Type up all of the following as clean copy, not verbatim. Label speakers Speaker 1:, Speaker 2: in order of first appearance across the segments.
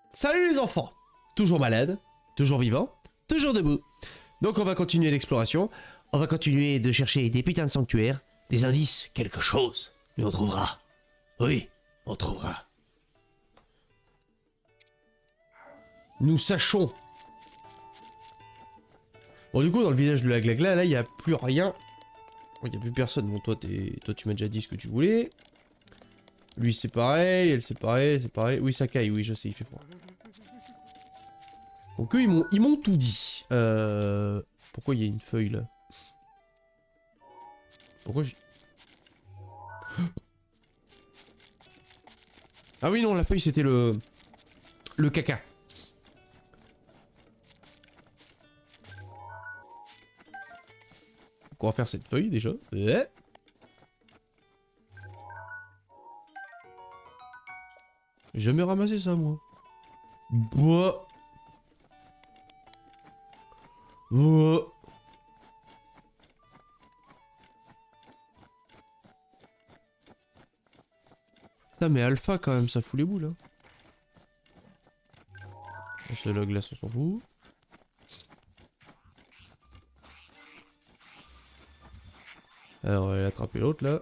Speaker 1: Salut les enfants! Toujours malade, toujours vivant, toujours debout. Donc on va continuer l'exploration, on va continuer de chercher des putains de sanctuaires, des indices, quelque chose. Mais on trouvera. Oui, on trouvera. Nous sachons. Bon du coup dans le village de la Glagla, là il n'y a plus rien. Il n'y a plus personne. Bon toi, tu m'as déjà dit ce que tu voulais. Lui c'est pareil, elle c'est pareil, c'est pareil. Oui Sakai, oui je sais, il fait froid. Donc eux ils m'ont tout dit. Pourquoi il y a une feuille là? Pourquoi j'ai... Ah oui non, la feuille c'était le caca. Donc on va faire cette feuille déjà. J'ai jamais ramassé ça moi. Bah. Bah. Putain mais alpha quand même, ça fout les boules hein. C'est la glace, on s'en fout. Alors on va aller attraper l'autre là.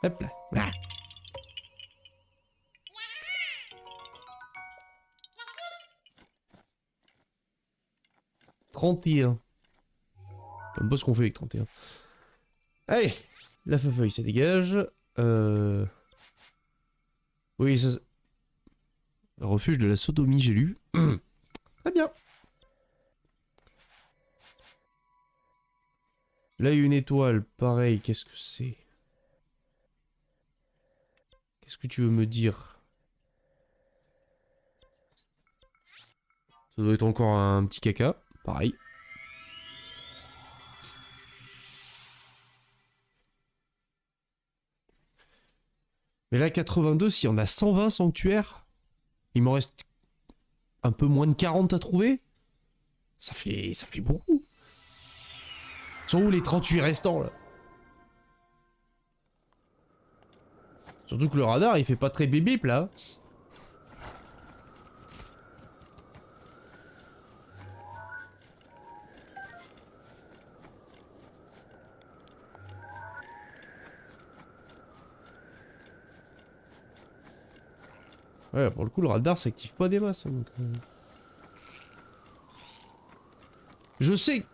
Speaker 1: Hop là. Ah. 31. J'aime pas ce qu'on fait avec 31. Allez, la feuille ça dégage. Oui, ça... Refuge de la sodomie, j'ai lu. Très bien. Là, il y a une étoile. Pareil, qu'est-ce que c'est? Qu'est-ce que tu veux me dire? Ça doit être encore un petit caca. Pareil. Mais là, 82, s'il y en a 120 sanctuaires, il m'en reste un peu moins de 40 à trouver. Ça fait beaucoup. Sont où les 38 restants, là? Surtout que le radar, il fait pas très bip là. Ouais, pour le coup, le radar s'active pas des masses. Donc, Je sais.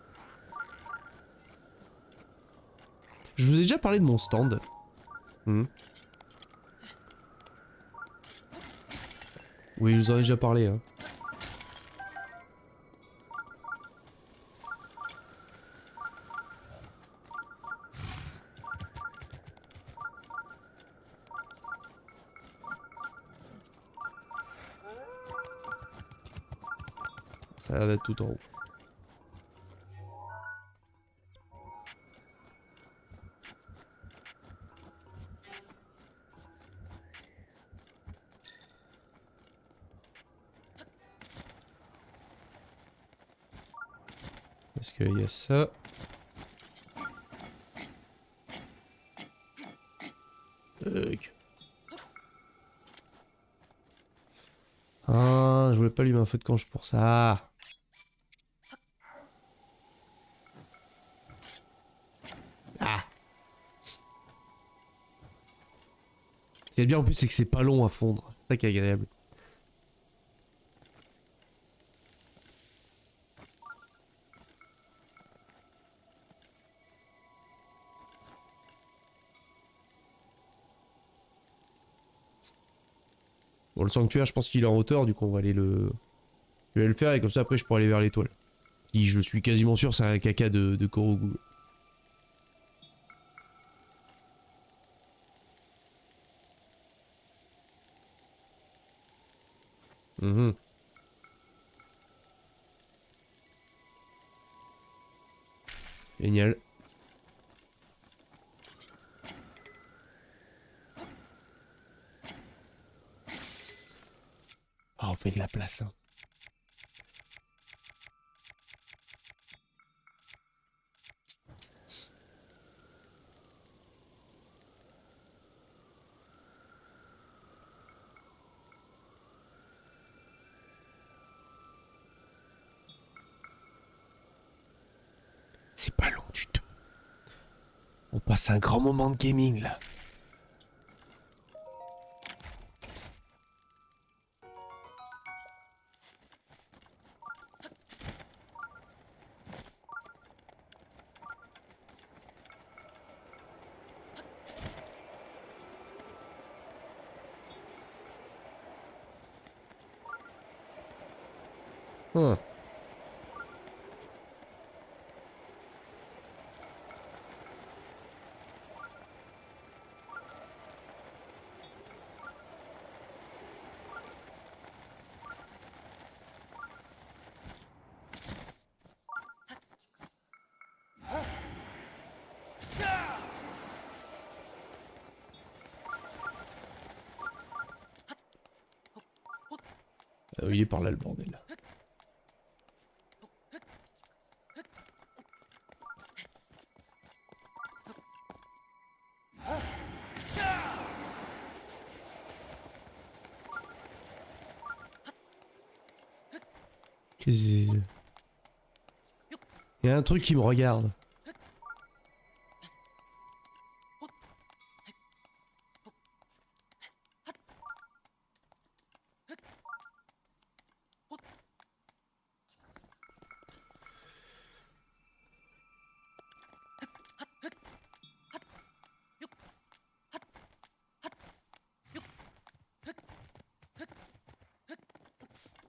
Speaker 1: Je vous ai déjà parlé de mon stand. Oui, je vous en ai déjà parlé. Hein. Ça a l'air d'être tout en haut. Parce qu'il y a ça. Ah, je voulais pas lui mettre un feu de canche pour ça. Ah. Ce qui est bien en plus, c'est que c'est pas long à fondre. C'est ça qui est agréable. Bon, le sanctuaire, je pense qu'il est en hauteur, du coup, on va aller le... Je vais le faire et comme ça, après, je pourrai aller vers l'étoile. Qui, je suis quasiment sûr, c'est un caca de Korogu. Génial. Ah, on fait de la place, hein. c'est un grand moment de gaming là. Hein. Il est par là le bordel. Il y a un truc qui me regarde.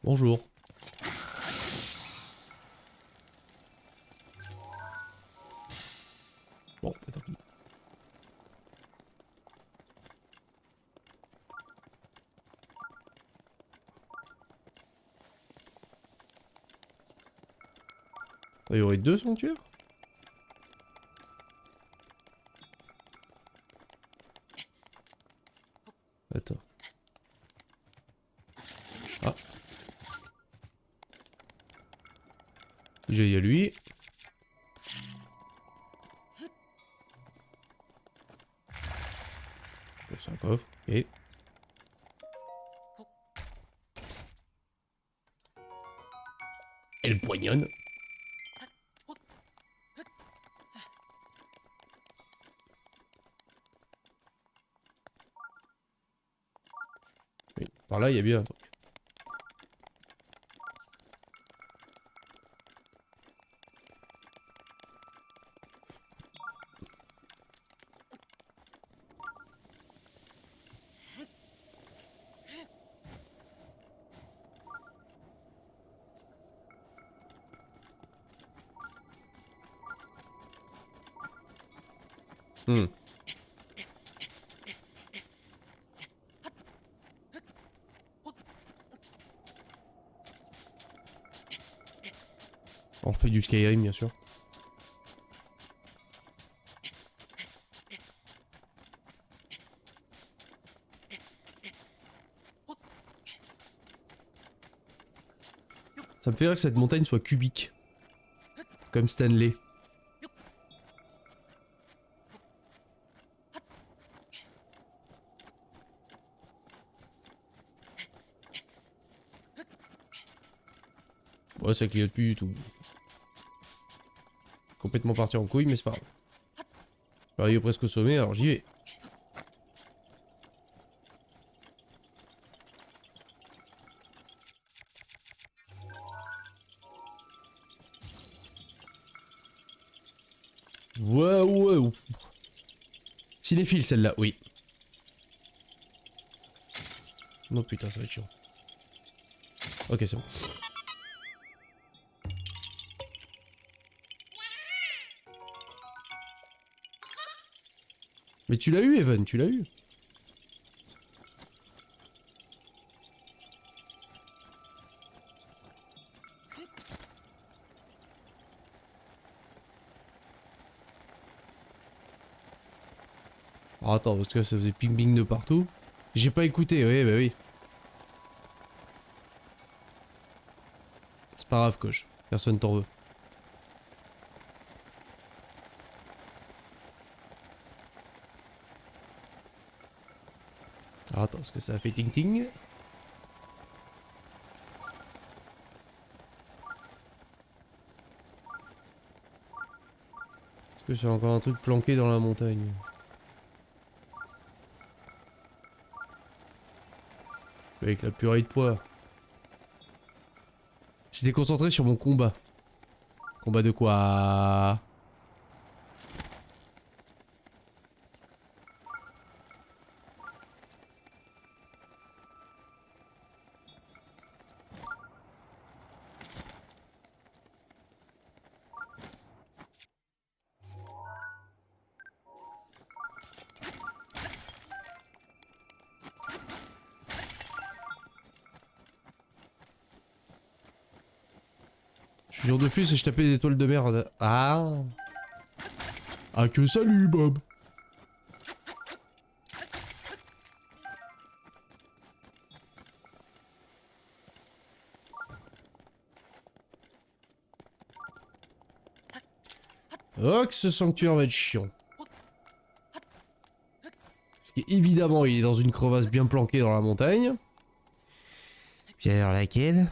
Speaker 1: Bonjour. Bon, bah, tant pis. Il y aurait 2 sanctuaires? Attends. Ah. Déjà il y a lui. Bon, c'est un coffre. Et... Elle poignonne. Oui, par là il y a bien un truc. Hmm. On refait du Skyrim bien sûr. Ça me fait rire que cette montagne soit cubique. Comme Stanley. Ouais, ça clignote plus du tout. Complètement parti en couille, mais c'est pas grave. J'arrive presque au sommet, alors j'y vais. Ouais, ouais. Cinéphile celle-là, oui. Non putain, ça va être chiant. Ok, c'est bon. Mais tu l'as eu, Evan, tu l'as eu. Oh, attends, parce que là, ça faisait ping-ping de partout. J'ai pas écouté, oui, bah oui. C'est pas grave, coche. Personne t'en veut. Alors, attends, parce que ça a fait ting-ting. Parce que c'est encore un truc planqué dans la montagne? Avec la purée de pois. J'étais concentré sur mon combat. Combat de quoi? Je suis sûr de plus et je tapais des étoiles de merde. Ah. Ah que salut Bob. Oh que ce sanctuaire va être chiant. Parce qu'évidemment il est dans une crevasse bien planquée dans la montagne. Puis alors laquelle?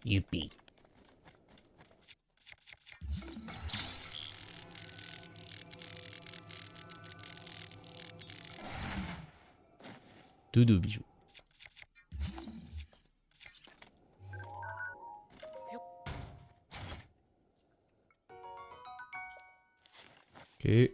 Speaker 1: Youpi. Doudou bijou. Ok.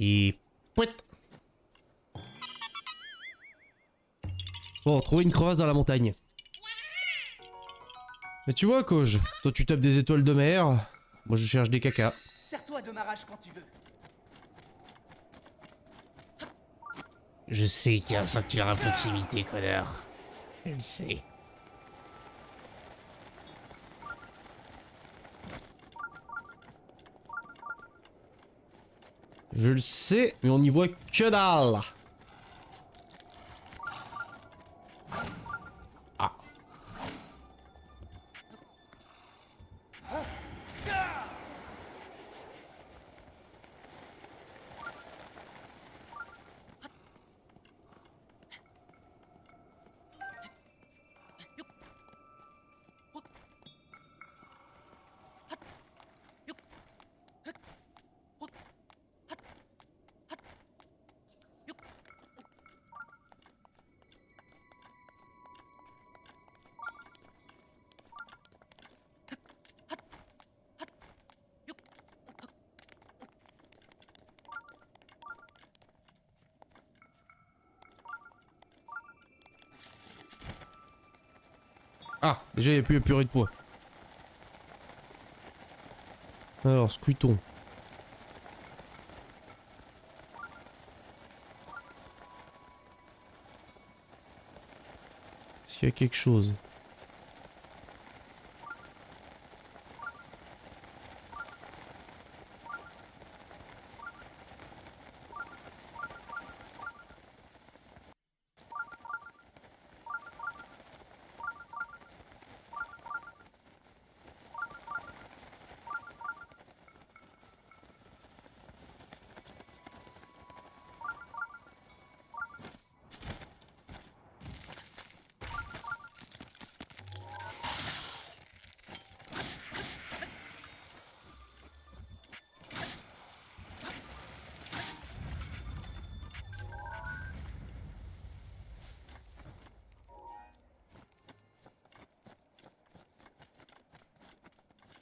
Speaker 1: Et... Pouet. Bon, trouver une crevasse dans la montagne. Mais tu vois, Koj, toi tu tapes des étoiles de mer, moi je cherche des cacas.
Speaker 2: Sers-toi de ma rage quand tu veux.
Speaker 1: Je sais qu'il y a un sanctuaire à proximité, connard. Je le sais. Je le sais, mais on n'y voit que dalle. Ah. Ah, déjà il n'y a plus la purée de pois. Alors, scrutons. S'il y a quelque chose.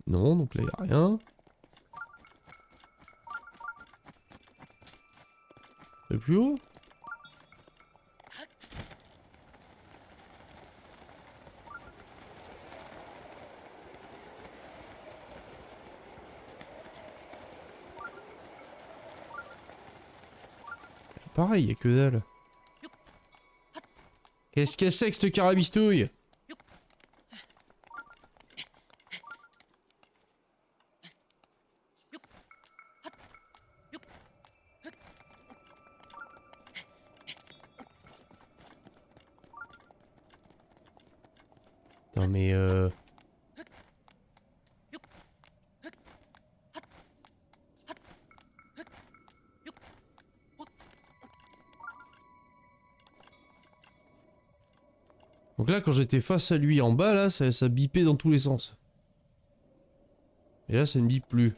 Speaker 1: Non, donc là, il n'y a rien. C'est plus haut? pareil, y'a que dalle. Qu'est-ce que c'est que cette carabistouille? Non mais donc là quand j'étais face à lui en bas là, ça bipait dans tous les sens. Et là ça ne bip plus.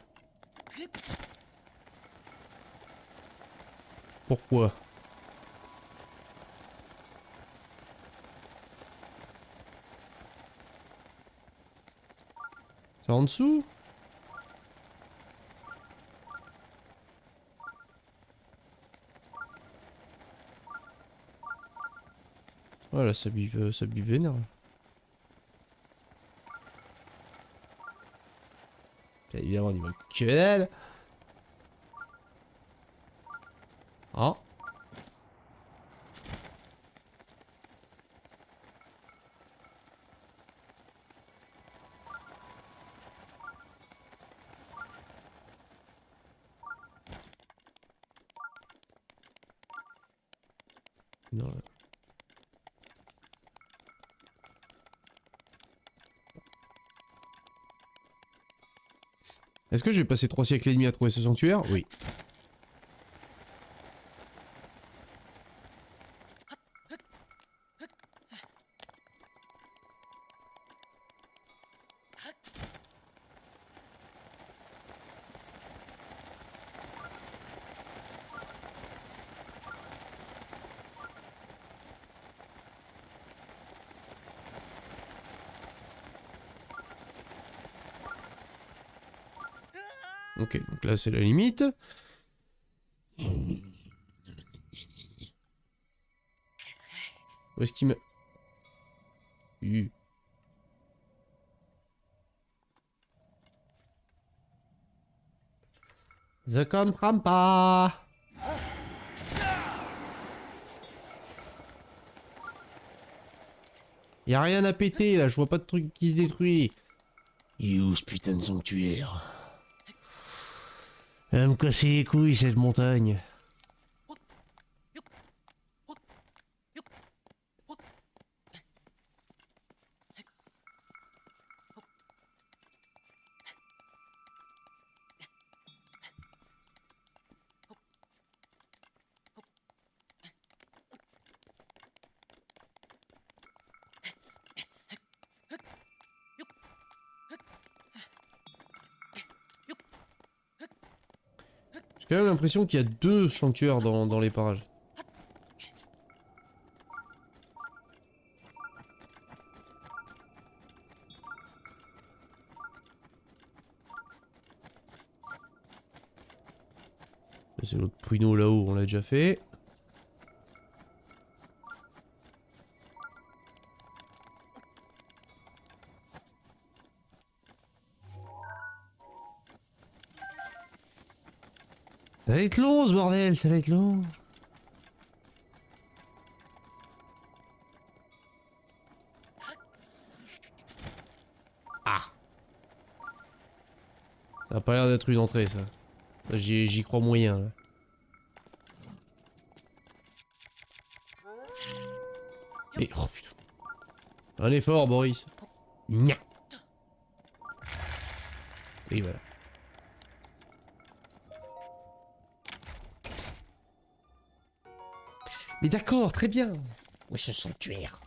Speaker 1: Pourquoi? C'est en dessous? Voilà, ça bip vénère. Bien évidemment, il manque que dalle. Ah. Non. Est-ce que j'ai passé 3 siècles et demi à trouver ce sanctuaire? Oui. Ok, donc là c'est la limite. Où est-ce qu'il m'a... Je comprends pas. Y'a rien à péter là, je vois pas de truc qui se détruit. Il est où ce putain de sanctuaire? Elle va me casser les couilles cette montagne. J'ai quand même l'impression qu'il y a 2 sanctuaires dans les parages. C'est l'autre puino là-haut, on l'a déjà fait. Ça va être long ce bordel, ça va être long. Ah. Ça a pas l'air d'être une entrée ça. J'y crois moyen là. Et oh putain. Un effort Boris. Nya. Et voilà. Mais d'accord, très bien. Où est ce sanctuaire?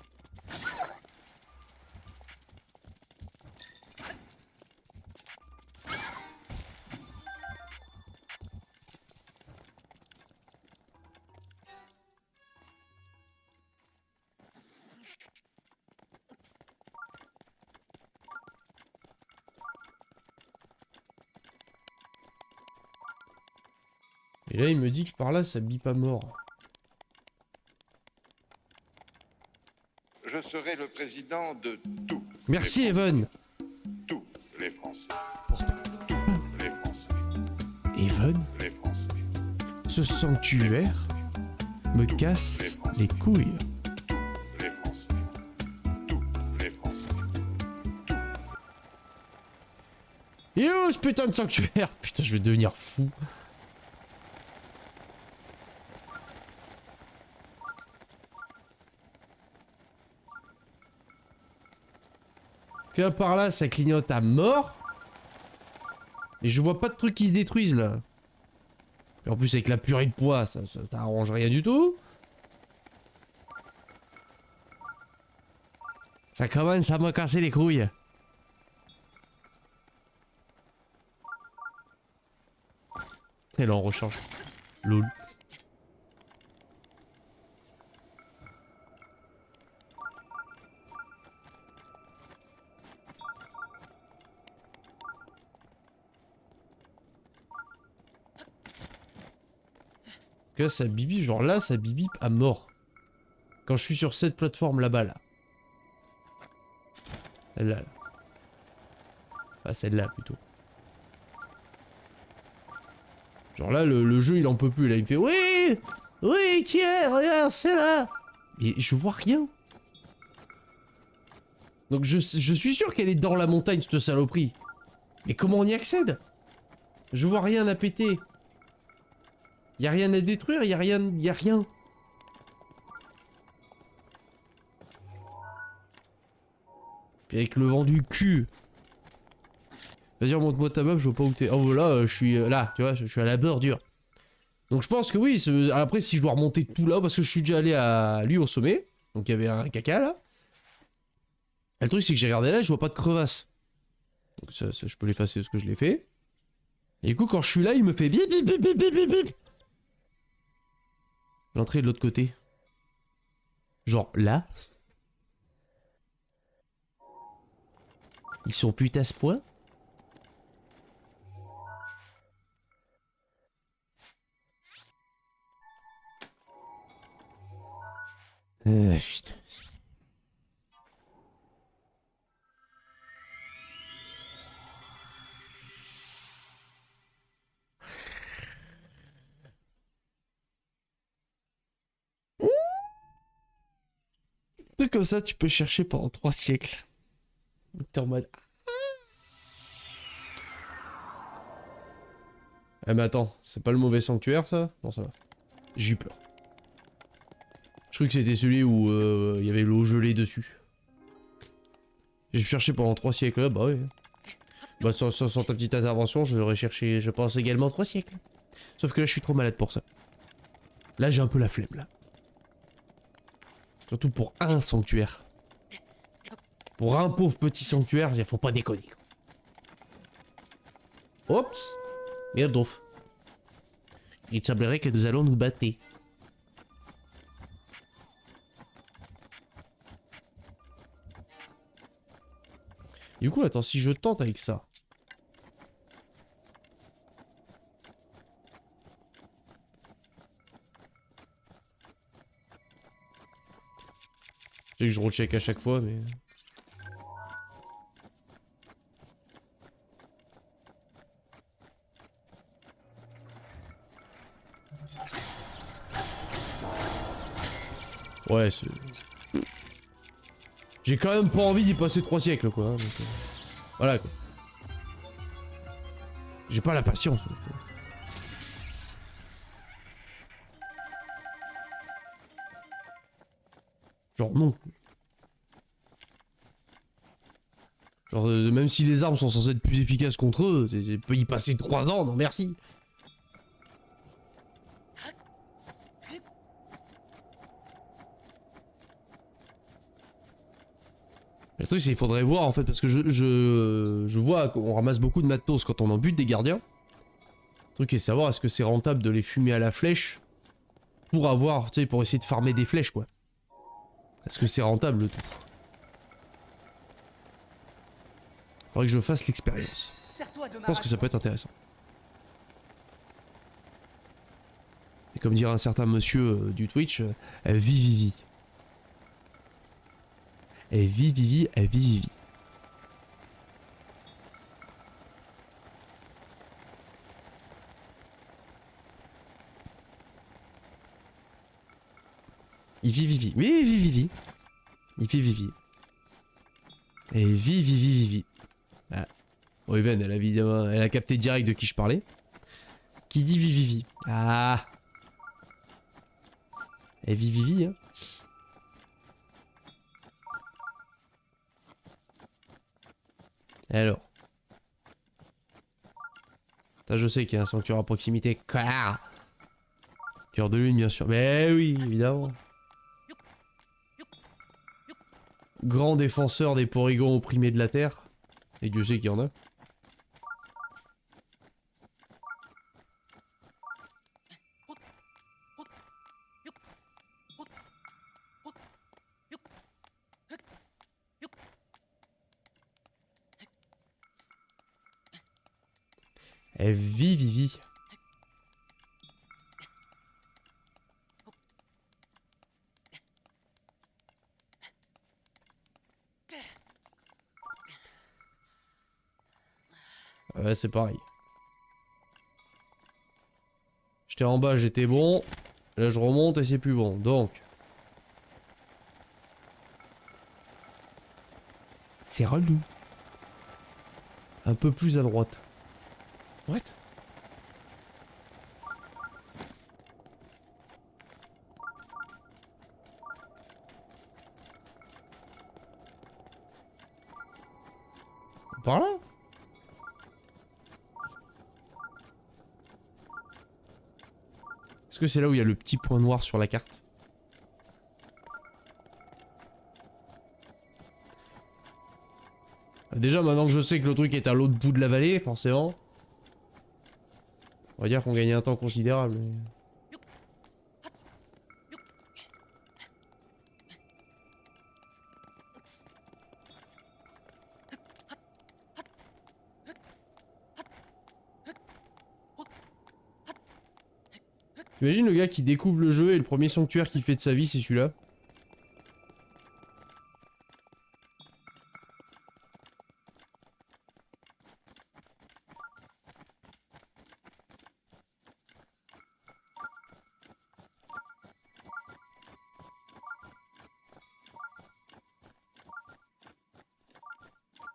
Speaker 1: Et là il me dit que par là ça bip pas mort.
Speaker 3: Je serai le président de tous.
Speaker 1: Merci Evan.
Speaker 3: Tous les Français.
Speaker 1: Pour tout.
Speaker 3: Les Français.
Speaker 1: Evan,
Speaker 3: Les Français.
Speaker 1: ce sanctuaire, me casse les couilles.
Speaker 3: Les Français. Tous les Français.
Speaker 1: Il est où ce putain de sanctuaire? Putain, je vais devenir fou. Parce que là, par là, ça clignote à mort. Et je vois pas de trucs qui se détruisent là. Et en plus, avec la purée de poids, ça arrange rien du tout. Ça commence à me casser les couilles. Et là, on recharge. Lol. Que là, ça bibi, genre là, ça bibi à mort. Quand je suis sur cette plateforme là-bas, là. Celle-là, là. Pas celle-là, plutôt. Genre là, le jeu, il en peut plus. Là, il me fait « Oui! Oui, tiens, regarde, c'est là !» Mais je vois rien. Donc je suis sûr qu'elle est dans la montagne, cette saloperie. Mais comment on y accède? Je vois rien à péter. Y a rien à détruire, y a rien, y a rien. Puis avec le vent du cul. Vas-y, remonte-moi ta map, je vois pas où t'es. Oh là, je suis là, tu vois, je suis à la bordure. Donc je pense que oui, après si je dois remonter tout là, parce que je suis déjà allé à lui au sommet. Donc il y avait un caca là. Et le truc c'est que j'ai regardé là, je vois pas de crevasse. Donc ça je peux l'effacer parce que je l'ai fait. Et du coup quand je suis là, il me fait bip bip bip bip bip bip bip. L'entrée de l'autre côté. Genre là. Ils sont putain à ce point. Putain. C'est comme ça, tu peux chercher pendant 3 siècles. T'es en mode. Eh mais attends, c'est pas le mauvais sanctuaire ça? Non ça va. J'ai eu peur. Je croyais que c'était celui où il y avait l'eau gelée dessus. J'ai cherché pendant 3 siècles là, bah ouais. Bah sans ta petite intervention, j'aurais cherché, je pense également 3 siècles. Sauf que là je suis trop malade pour ça. Là j'ai un peu la flemme là. Surtout pour un sanctuaire. Pour un pauvre petit sanctuaire, il faut pas déconner. Oups. Merde ouf. Il semblerait que nous allons nous battre. Du coup, attends, si je tente avec ça. Je sais que je recheck à chaque fois, mais... Ouais, c'est... J'ai quand même pas envie d'y passer 3 siècles, quoi. Hein, donc, voilà, quoi. J'ai pas la patience. Donc, genre, non. Genre, même si les armes sont censées être plus efficaces contre eux, tu peux y passer 3 ans, non merci. Le truc c'est qu'il faudrait voir en fait, parce que je vois qu'on ramasse beaucoup de matos quand on en bute des gardiens. Le truc est de savoir est-ce que c'est rentable de les fumer à la flèche pour avoir, tu sais, pour essayer de farmer des flèches quoi. Est-ce que c'est rentable le tout? Faudrait que je fasse l'expérience. Je pense que ça peut être intéressant. Et comme dirait un certain monsieur du Twitch, vivi. Vivi. vit Vivi. Oui, il vit Vivi. Il vit Vivi. Et vit Vivi Vivi. Ah. Raven, elle a évidemment, elle a capté direct de qui je parlais. Qui dit vit Vivi. Ah. Et vit Vivi, hein. Alors. Ça, je sais qu'il y a un sanctuaire à proximité. Connard. Cœur de lune, bien sûr. Mais oui, évidemment. Grand défenseur des porygons opprimés de la terre. Et Dieu sait qu'il y en a. Elle vit Vivi. Ouais, c'est pareil. J'étais en bas, j'étais bon. Là, je remonte et c'est plus bon. Donc. C'est relou. Un peu plus à droite. What? Par là? Est-ce que c'est là où il y a le petit point noir sur la carte? Déjà, maintenant que je sais que le truc est à l'autre bout de la vallée, forcément. On va dire qu'on gagne un temps considérable. Mais... Imagine le gars qui découvre le jeu et le premier sanctuaire qu'il fait de sa vie, c'est celui-là.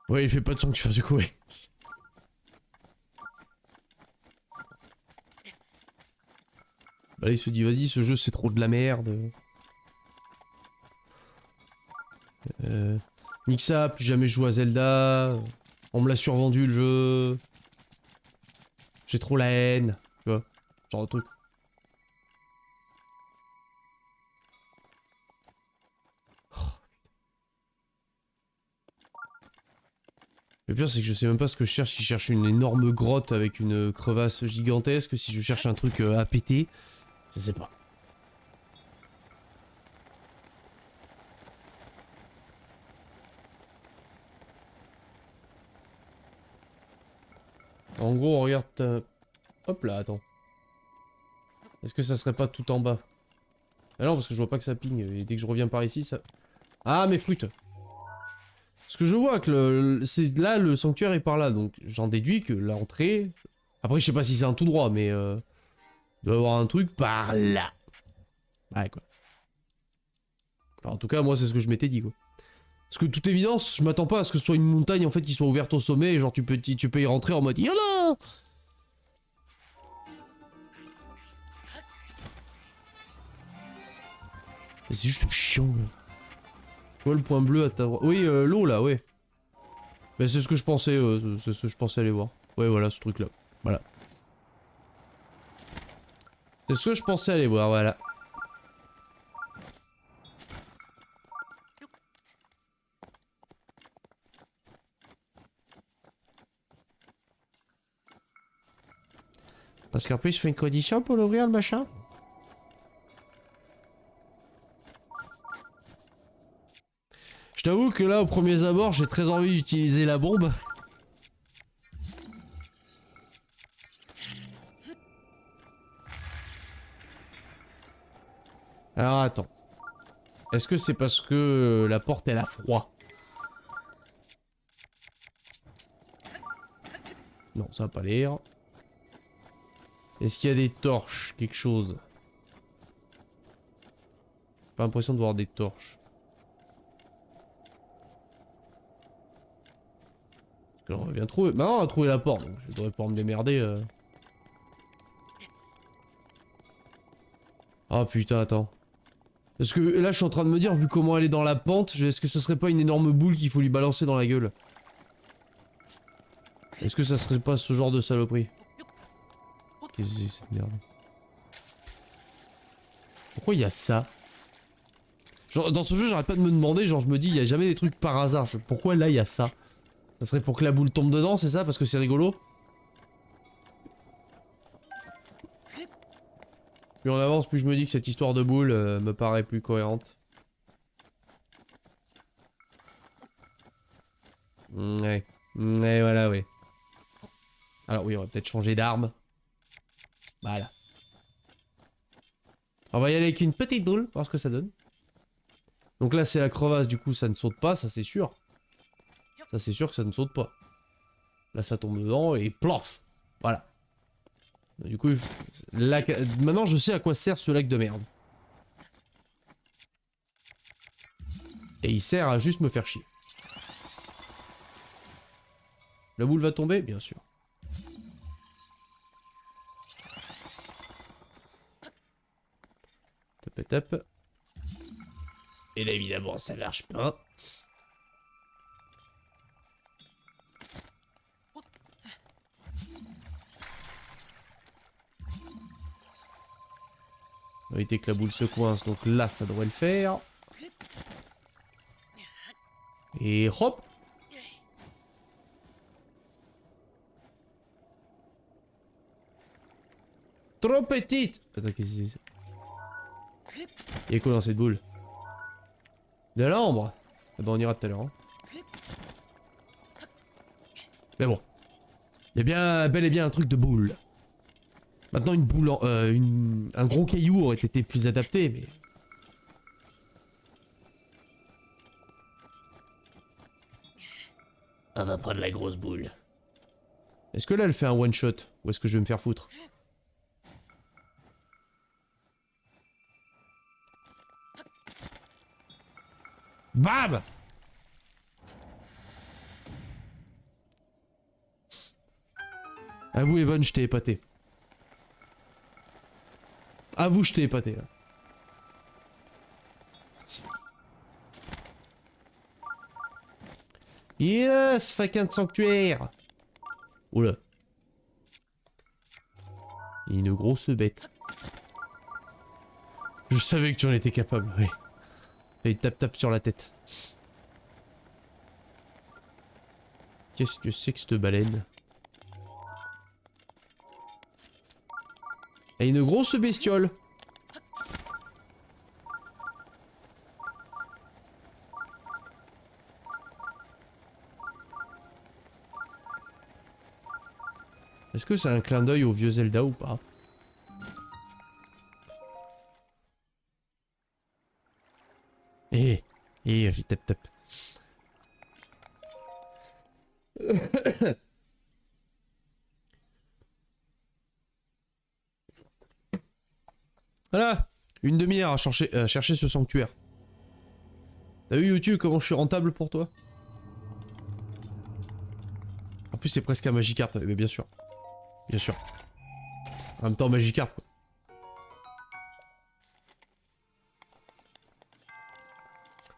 Speaker 1: Ouais, il fait pas de sanctuaire du coup, ouais. Bah là, il se dit, vas-y, ce jeu c'est trop de la merde. Nique ça, plus jamais joué à Zelda. On me l'a survendu le jeu. J'ai trop la haine. Tu vois, genre de truc. Le pire, c'est que je sais même pas ce que je cherche. Si je cherche une énorme grotte avec une crevasse gigantesque, si je cherche un truc à péter, je sais pas. En gros, regarde ta... Hop là, attends. Est-ce que ça serait pas tout en bas? Ah non, parce que je vois pas que ça ping. Et dès que je reviens par ici, ça... Ah, mes fruits. Parce que je vois que c'est là, le sanctuaire est par là. Donc j'en déduis que l'entrée... Après, je sais pas si c'est un tout droit, mais... Il doit y avoir un truc par là. Ouais, quoi. Enfin, en tout cas, moi, c'est ce que je m'étais dit, quoi. Parce que, toute évidence, je m'attends pas à ce que ce soit une montagne, en fait, qui soit ouverte au sommet, et genre, tu peux y rentrer en mode YOLO. C'est juste chiant, là. Tu vois le point bleu à ta droite? Oui, l'eau, là, ouais. Mais c'est ce que je pensais, c'est ce que je pensais aller voir. Ouais, voilà, ce truc-là. Voilà. C'est ce que je pensais aller voir, voilà. Parce qu'après, je fais une condition pour l'ouvrir, le machin. Je t'avoue que là, au premier abord, j'ai très envie d'utiliser la bombe. Alors, attends. Est-ce que c'est parce que la porte, elle a froid? Non, ça va pas l'air. Est-ce qu'il y a des torches? Quelque chose? pas l'impression de voir des torches. Parce que là, on va bien trouver. Bah non, on a trouvé la porte, donc je devrais pouvoir me démerder. Oh putain, attends. Parce que là, je suis en train de me dire, vu comment elle est dans la pente, est-ce que ça serait pas une énorme boule qu'il faut lui balancer dans la gueule? Est-ce que ça serait pas ce genre de saloperie? Qu'est-ce que c'est cette merde? Pourquoi il y a ça? Genre, dans ce jeu, j'arrête pas de me demander, genre, je me dis, il y a jamais des trucs par hasard. Pourquoi là, il y a ça? Ça serait pour que la boule tombe dedans, c'est ça? Parce que c'est rigolo? Plus on avance, plus je me dis que cette histoire de boule me paraît plus cohérente. Ouais. Ouais, voilà, ouais. Alors oui, on va peut-être changer d'arme. Voilà. On va y aller avec une petite boule, voir ce que ça donne. Donc là, c'est la crevasse, du coup, ça ne saute pas, ça c'est sûr. Ça c'est sûr que ça ne saute pas. Là, ça tombe dedans et plof. Voilà. Du coup, maintenant je sais à quoi sert ce lac de merde. Et il sert à juste me faire chier. La boule va tomber, bien sûr. Top et top. Et là évidemment ça marche pas. On va éviter que la boule se coince, donc là ça devrait le faire. Et hop. Trop petite. Attends, qu'est-ce que c'est? Il y a quoi dans cette boule? De l'ambre. Ah bah on ira tout à l'heure. Hein. Mais bon. Il y a bien, bel et bien un truc de boule. Maintenant une boule, un gros caillou aurait été plus adapté, mais... On va prendre la grosse boule. Est-ce que là elle fait un one shot? Ou est-ce que je vais me faire foutre? Bam! Avoue Evan, je t'ai épaté. Avoue, je t'ai épaté là. Yes, faquin de sanctuaire. Oula. Il y a une grosse bête. Je savais que tu en étais capable, oui. Et tape sur la tête. Qu'est-ce que c'est que cette baleine? Et une grosse bestiole. Est-ce que c'est un clin d'œil au vieux Zelda ou pas? Vite tap. Voilà, une demi-heure à chercher ce sanctuaire. T'as vu YouTube comment je suis rentable pour toi? En plus c'est presque un Magikarp, mais bien sûr. Bien sûr. En même temps Magikarp.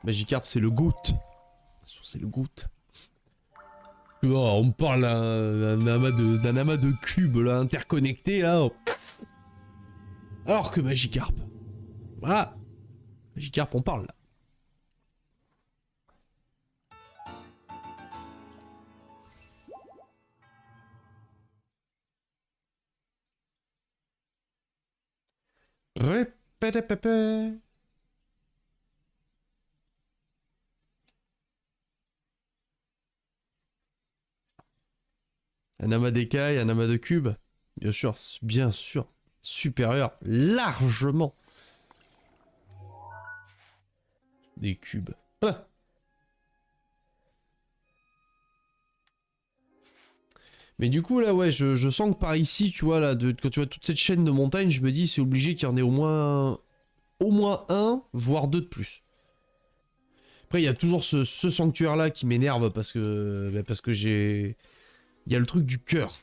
Speaker 1: Magikarp c'est le GOAT. C'est le GOAT. Oh, on me parle d'un amas de cubes là, interconnectés là. Alors que Magikarp. Voilà. Magikarp on parle là. Répétépépé. Un amas d'écailles, un amas de cubes. Bien sûr, supérieur, largement. Des cubes. Ah. Mais du coup là ouais, je sens que par ici, tu vois là, quand tu vois toute cette chaîne de montagnes, je me dis c'est obligé qu'il y en ait au au moins un, voire deux de plus. Après, il y a toujours ce sanctuaire-là qui m'énerve parce que j'ai... Il y a le truc du cœur.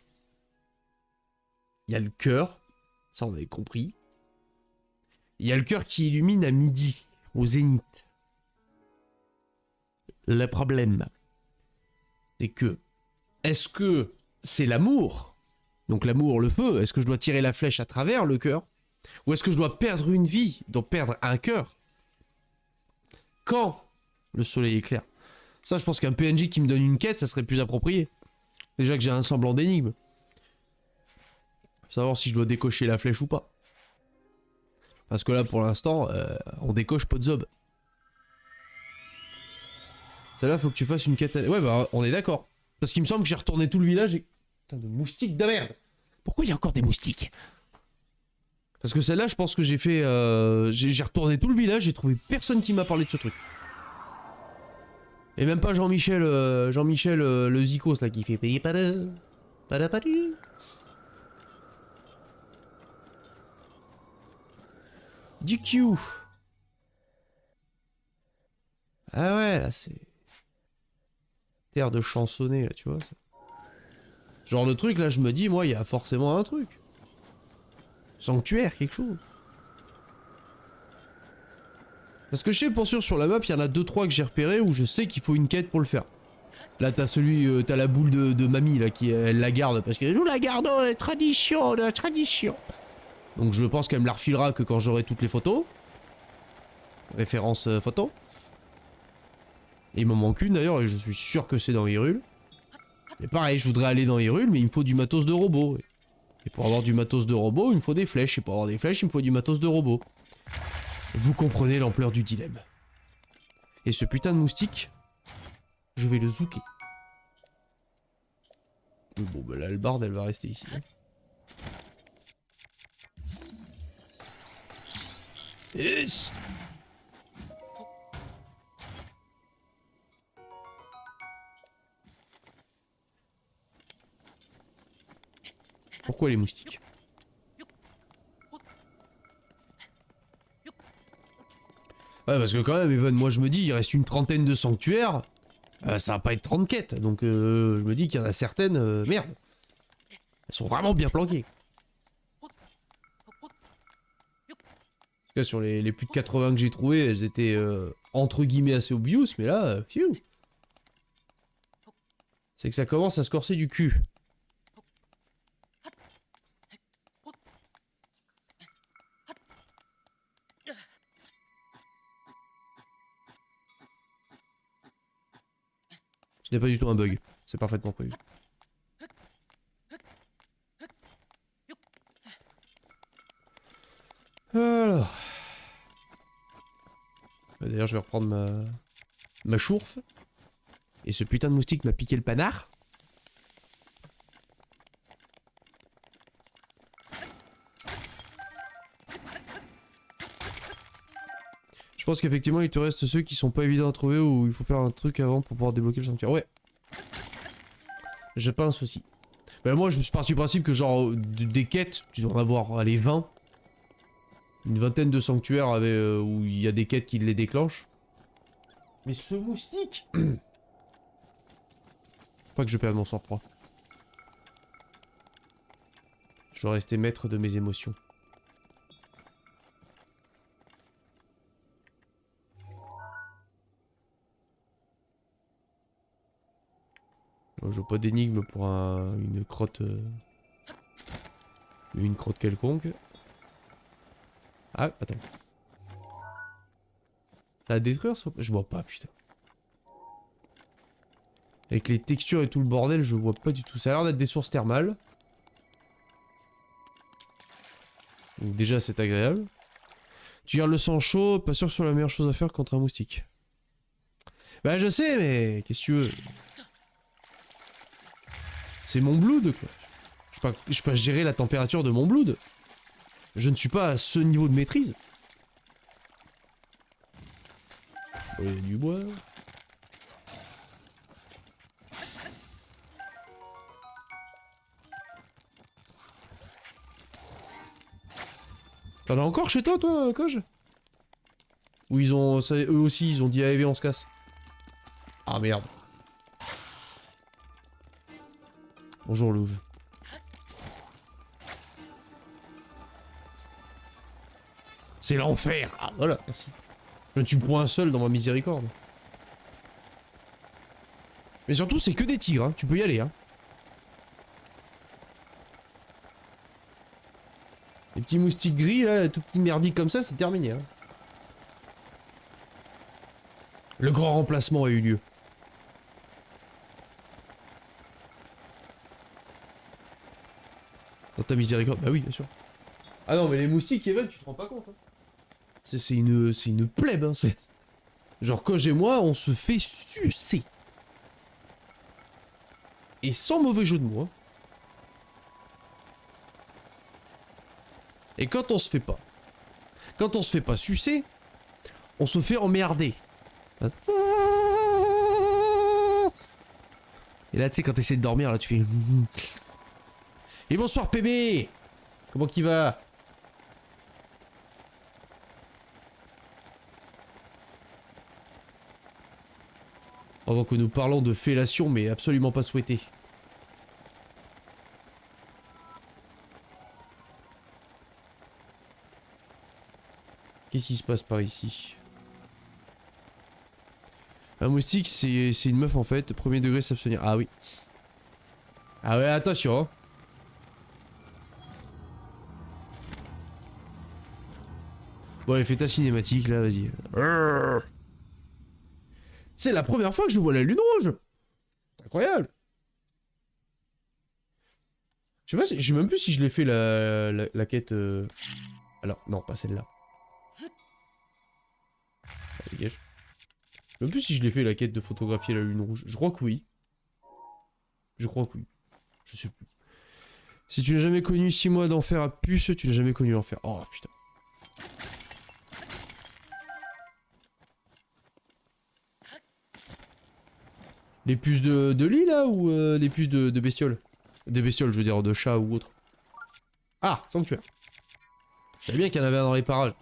Speaker 1: Il y a le cœur, ça on avait compris. Il y a le cœur qui illumine à midi, au zénith. Le problème, c'est que, est-ce que c'est l'amour? Donc l'amour, le feu, est-ce que je dois tirer la flèche à travers le cœur? Ou est-ce que je dois perdre une vie, donc perdre un cœur? Quand le soleil est clair? Ça, je pense qu'un PNJ qui me donne une quête, ça serait plus approprié. Déjà que j'ai un semblant d'énigme. Savoir si je dois décocher la flèche ou pas. Parce que là, pour l'instant, on décoche pas de zob. Celle-là, faut que tu fasses une quête... Ouais, bah, on est d'accord. Parce qu'il me semble que j'ai retourné tout le village et... Putain, de moustiques de merde! Pourquoi il y a encore des moustiques? Parce que celle-là, je pense que j'ai fait... J'ai retourné tout le village, j'ai trouvé personne qui m'a parlé de ce truc. Et même pas Jean-Michel... Jean-Michel, le Zikos, là, qui fait... Payer pas de... Pas de... Pas de... Du Q. Ah ouais, là c'est... Terre de chansonner, là, tu vois. Ça. Genre le truc, là, je me dis, moi, il y a forcément un truc. Sanctuaire, quelque chose. Parce que je sais, pour sûr, sur la map, il y en a 2-3 que j'ai repéré où je sais qu'il faut une quête pour le faire. Là, t'as celui... t'as la boule de mamie, là, qui... Elle la garde, parce qu'elle joue la garde, la tradition, la tradition. Donc je pense qu'elle me la refilera que quand j'aurai toutes les photos. Référence photo. Et il m'en manque une d'ailleurs et je suis sûr que c'est dans Hyrule. Mais pareil, je voudrais aller dans Hyrule mais il me faut du matos de robot. Et pour avoir du matos de robot, il me faut des flèches. Et pour avoir des flèches, il me faut du matos de robot. Vous comprenez l'ampleur du dilemme. Et ce putain de moustique, je vais le zouker. Bon bah la hallebarde elle va rester ici. Hein. Yes. Pourquoi les moustiques? Ouais parce que quand même Evan, moi je me dis il reste une trentaine de sanctuaires, ça va pas être 30 quêtes, donc je me dis qu'il y en a certaines, merde. Elles sont vraiment bien planquées. En tout cas, sur les plus de 80 que j'ai trouvées, elles étaient entre guillemets assez obvious, mais là, c'est que ça commence à se corser du cul. Ce n'est pas du tout un bug, c'est parfaitement prévu. Alors... D'ailleurs, je vais reprendre ma chourfe. Et ce putain de moustique m'a piqué le panard. Je pense qu'effectivement, il te reste ceux qui sont pas évidents à trouver ou il faut faire un truc avant pour pouvoir débloquer le sanctuaire. Ouais. Je pense aussi. Ben moi, je me suis parti du principe que genre, des quêtes, tu dois en avoir, allez, 20. Une vingtaine de sanctuaires avec, où il y a des quêtes qui les déclenchent. Mais ce moustique Pas que je perde mon sang-froid. Je dois rester maître de mes émotions. Je veux pas d'énigme pour une crotte... une crotte quelconque. Ah, attends. Ça va détruire ça? Je vois pas, putain. Avec les textures et tout le bordel, je vois pas du tout. Ça a l'air d'être des sources thermales. Donc déjà, c'est agréable. Tu gardes le sang chaud, pas sûr que ce soit la meilleure chose à faire contre un moustique. Bah je sais, mais qu'est-ce que tu veux? C'est mon blood, quoi. Je peux pas gérer la température de mon blood. Je ne suis pas à ce niveau de maîtrise. Oh, il y a du bois. T'en as encore chez toi, Koj? Ou ils ont... eux aussi, ils ont dit allez, on se casse. Ah merde. Bonjour Louve. C'est l'enfer. Ah voilà, merci. Je ne tue point un seul dans ma miséricorde. Mais surtout, c'est que des tigres, hein. Tu peux y aller, hein. Les petits moustiques gris, là, tout petits merdiques comme ça, c'est terminé, hein. Le grand remplacement a eu lieu. Dans ta miséricorde, bah oui, bien sûr. Ah non, mais les moustiques, Evan, tu te rends pas compte, hein. C'est une plèbe, hein. Genre, Coj et moi, on se fait sucer. Et sans mauvais jeu de mots, hein. Et quand on se fait pas sucer, on se fait emmerder. Et là, tu sais, quand t'essaies de dormir, là, tu fais... Et bonsoir, PB. Comment qu'il va? Pendant que nous parlons de fellation, mais absolument pas souhaité. Qu'est-ce qui se passe par ici? Un moustique, c'est une meuf en fait. Premier degré, s'abstenir. Ah oui. Ah ouais, attention. Hein. Bon, allez, fais ta cinématique là, vas-y. C'est la première fois que je vois la lune rouge. C'est incroyable. Je sais pas, je sais même plus si je l'ai fait la quête. Alors, non, pas celle-là. Dégage. Je sais même plus si je l'ai fait la quête de photographier la lune rouge. Je crois que oui. Je crois que oui. Je sais plus. Si tu n'as jamais connu 6 mois d'enfer à puce, tu n'as jamais connu l'enfer. Oh putain. Les puces de lit là ou les puces de bestioles? Des bestioles, je veux dire, de chats ou autre. Ah, sanctuaire. Je savais bien qu'il y en avait un dans les parages.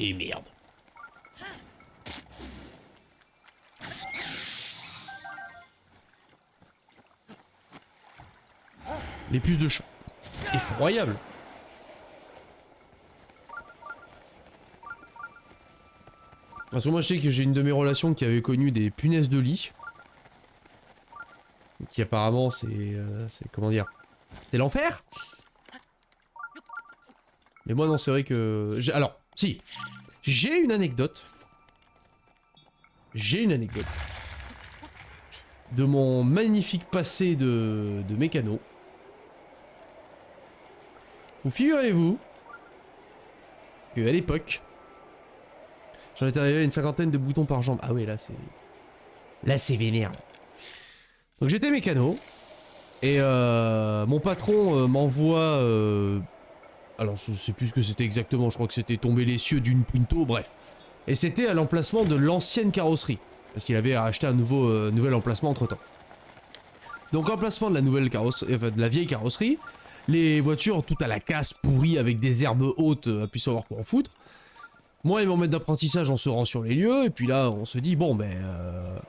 Speaker 1: Et merde. Les puces de chat. Effroyable. Parce que moi je sais que j'ai une de mes relations qui avait connu des punaises de lit. Qui apparemment c'est comment dire? C'est l'enfer. Mais moi non, c'est vrai que... Alors, si. J'ai une anecdote. J'ai une anecdote. De mon magnifique passé de mécano. Vous figurez-vous que à l'époque, j'en étais arrivé à une 50aine de boutons par jambe. Ah ouais, là c'est... Là c'est vénère. Donc j'étais mécano. Et mon patron m'envoie... Alors je sais plus ce que c'était exactement, je crois que c'était tomber les cieux d'une Punto, bref. Et c'était à l'emplacement de l'ancienne carrosserie. Parce qu'il avait acheté un nouvel emplacement entre temps. Donc emplacement de la nouvelle carrosserie, enfin de la vieille carrosserie. Les voitures toutes à la casse, pourries avec des herbes hautes, à plus savoir quoi en foutre. Moi et mon maître d'apprentissage on se rend sur les lieux, et puis là on se dit bon ben...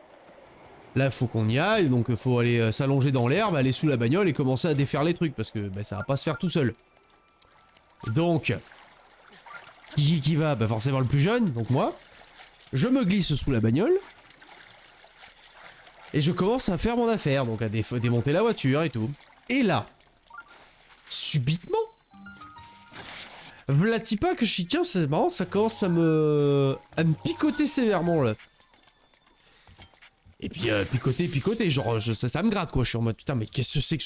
Speaker 1: Là faut qu'on y aille, donc faut aller s'allonger dans l'herbe, aller sous la bagnole et commencer à défaire les trucs, parce que ben, ça va pas se faire tout seul. Donc, qui va? Bah forcément le plus jeune, donc moi. Je me glisse sous la bagnole. Et je commence à faire mon affaire, donc à démonter la voiture et tout. Et là, subitement, vlati pas que je suis, tiens c'est marrant, ça commence à me picoter sévèrement là. Et puis picoter, genre ça me gratte quoi, je suis en mode putain mais qu'est-ce que c'est que...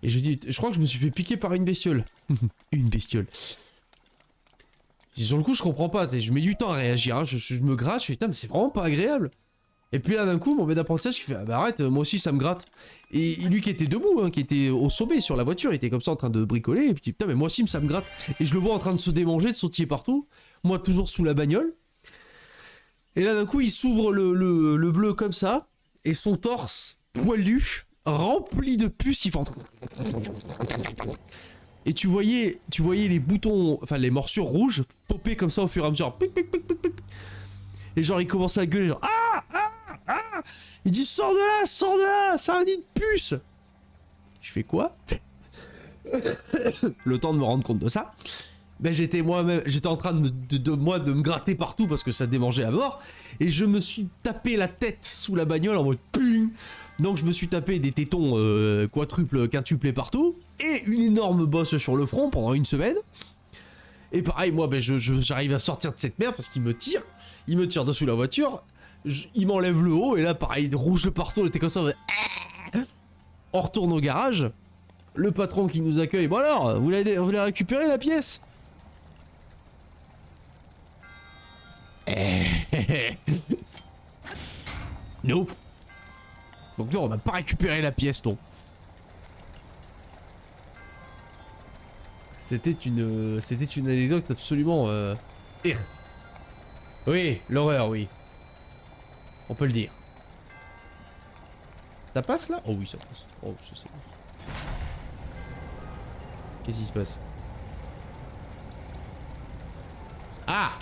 Speaker 1: Et je dis, je crois que je me suis fait piquer par une bestiole. Une bestiole. Sur le coup, je comprends pas, je mets du temps à réagir, hein. Je me gratte, je fais, putain, mais c'est vraiment pas agréable. Et puis là d'un coup mon maître d'apprentissage qui fait ah bah arrête, moi aussi ça me gratte. Et lui qui était debout, hein, qui était au sommet sur la voiture, il était comme ça en train de bricoler, et puis putain mais moi aussi ça me gratte. Et je le vois en train de se démanger, de sautiller partout, moi toujours sous la bagnole. Et là d'un coup il s'ouvre le bleu comme ça, et son torse poilu, rempli de puces qui font... Et tu voyais les boutons, enfin les morsures rouges, popper comme ça au fur et à mesure. Pic, pic, pic, pic, pic. Et genre il commençait à gueuler genre ah ah ah. Il dit sors de là, c'est un nid de puce. Je fais quoi? Le temps de me rendre compte de ça. Ben j'étais en train de me gratter partout parce que ça démangeait à mort. Et je me suis tapé la tête sous la bagnole en mode ping. Donc je me suis tapé des tétons quadruples, quintuplés partout. Et une énorme bosse sur le front pendant une semaine. Et pareil moi ben j'arrive à sortir de cette merde parce qu'il me tire. Il me tire dessous la voiture. Il m'enlève le haut et là pareil rouge de partout. On était comme ça. On retourne au garage. Le patron qui nous accueille. Bon alors, vous l'avez récupéré la pièce? Nope. Donc non, on n'a pas récupéré la pièce, non. C'était une anecdote absolument... Oui, l'horreur, oui. On peut le dire. Ça passe là? Oh oui, ça passe. Oh, ça c'est bon. Qu'est-ce qui se passe? Ah!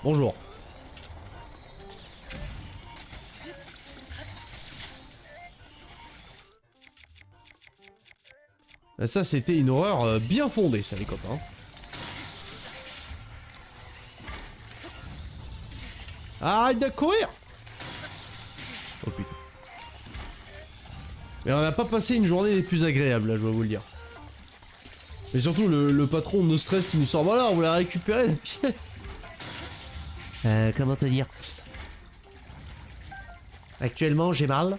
Speaker 1: Bonjour. Ça, c'était une horreur bien fondée, ça, les copains. Arrête de courir! Oh putain. Mais on n'a pas passé une journée des plus agréables, là, je dois vous le dire. Et surtout, le patron de stress qui nous sort, voilà, on voulait récupérer la pièce. Comment te dire? Actuellement, j'ai mal.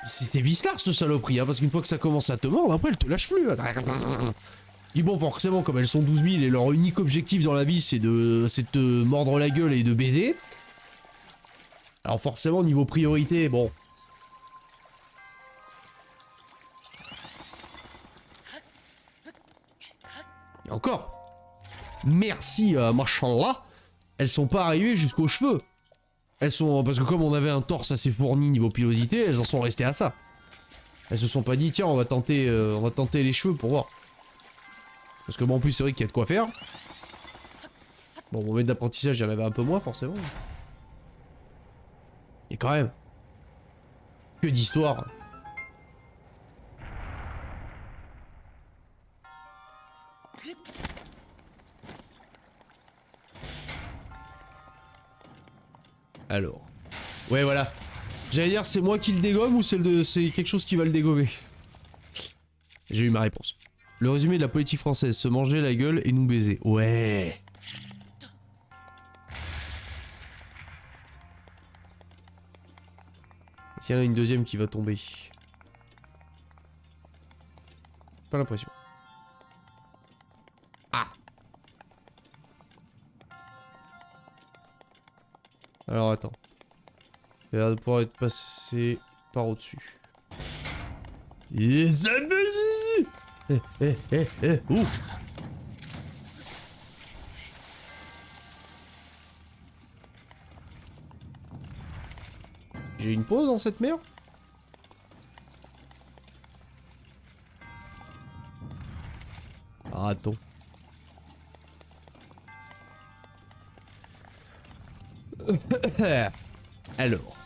Speaker 1: C'est vicelard, cette saloperie, hein, parce qu'une fois que ça commence à te mordre, après, elle te lâche plus. Puis bon, forcément, comme elles sont 12 000 et leur unique objectif dans la vie, c'est de te mordre la gueule et de baiser. Alors forcément, niveau priorité, bon... Et encore, merci machallah, elles sont pas arrivées jusqu'aux cheveux. Elles sont... Parce que comme on avait un torse assez fourni niveau pilosité, elles en sont restées à ça. Elles se sont pas dit, tiens, on va tenter les cheveux pour voir. Parce que bon, en plus, c'est vrai qu'il y a de quoi faire. Bon, mon maître d'apprentissage, il y en avait un peu moins, forcément. Et quand même. Que d'histoire. Alors. Ouais, voilà. J'allais dire, c'est moi qui le dégomme ou c'est quelque chose qui va le dégommer? J'ai eu ma réponse. Le résumé de la politique française, se manger la gueule et nous baiser. Ouais. Est-ce qu'il y en a une deuxième qui va tomber? Pas l'impression. Ah. Alors attends. Il a l'air de pouvoir être passé par au-dessus. Ouh. J'ai une pause dans cette merde? Ah, attends. Alors.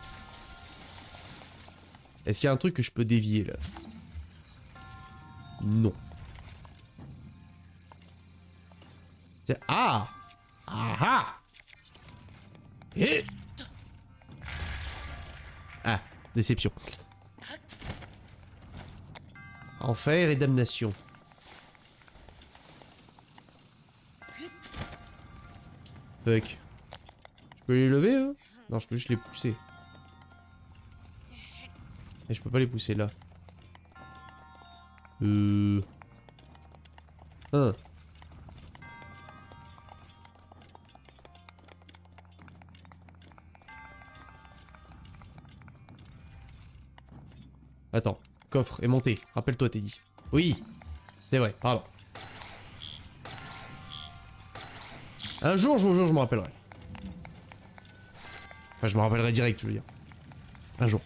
Speaker 1: Est-ce qu'il y a un truc que je peux dévier là? Non. Ah! Ah ah! Et... Ah, déception. Enfer et damnation. Fuck. Je peux les lever, hein? Non, je peux juste les pousser. Et je peux pas les pousser là. Hein. Attends, coffre est monté. Rappelle-toi, Teddy. Oui, c'est vrai, pardon. Un jour, je me rappellerai. Enfin, je me rappellerai direct, je veux dire. Un jour.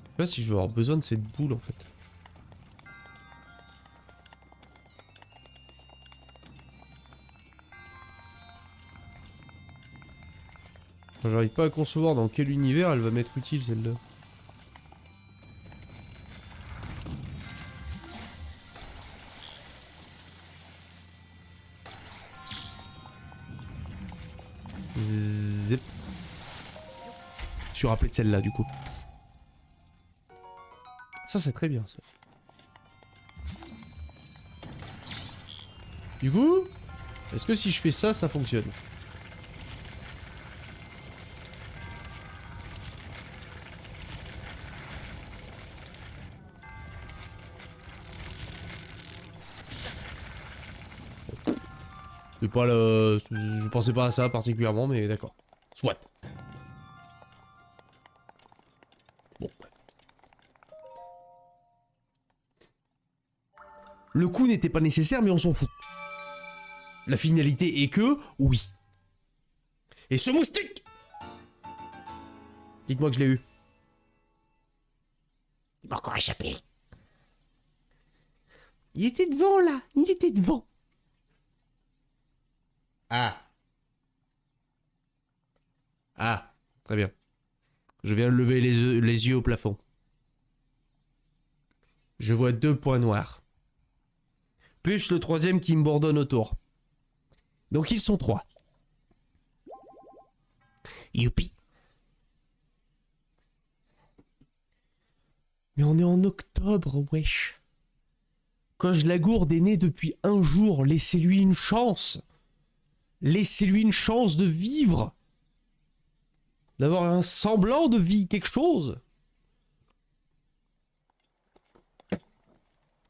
Speaker 1: Je sais pas si je vais avoir besoin de cette boule en fait. J'arrive pas à concevoir dans quel univers elle va m'être utile celle-là. Zip. Je suis rappelé de celle-là du coup. Ça c'est très bien ça. Du coup, est-ce que si je fais ça, ça fonctionne? C'est pas le... Je pensais pas à ça particulièrement, mais d'accord. Soit. Bon. Le coup n'était pas nécessaire, mais on s'en fout. La finalité est que, oui. Et ce moustique! Dites-moi que je l'ai eu. Il m'a encore échappé. Il était devant, là. Il était devant. Ah. Ah. Très bien. Je viens de lever les yeux au plafond. Je vois 2 points noirs. Plus le 3e qui me bourdonne autour. Donc ils sont 3. Youpi. Mais on est en octobre, wesh. Quand je la gourde est né depuis 1 jour, laissez-lui une chance. Laissez-lui une chance de vivre. D'avoir un semblant de vie, quelque chose.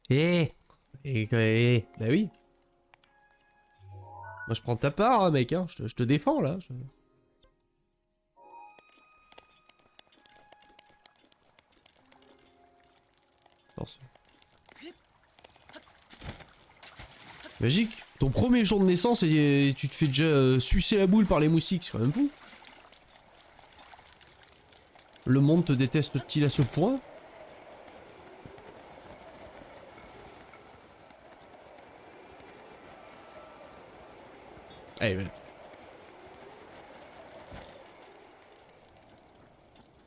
Speaker 1: Bah oui. Moi je prends ta part, hein, mec, hein. Je te défends là. Attention. Magique. Ton premier jour de naissance et tu te fais déjà sucer la boule par les moustiques, c'est quand même fou. Le monde te déteste-t-il à ce point? Allez, voilà.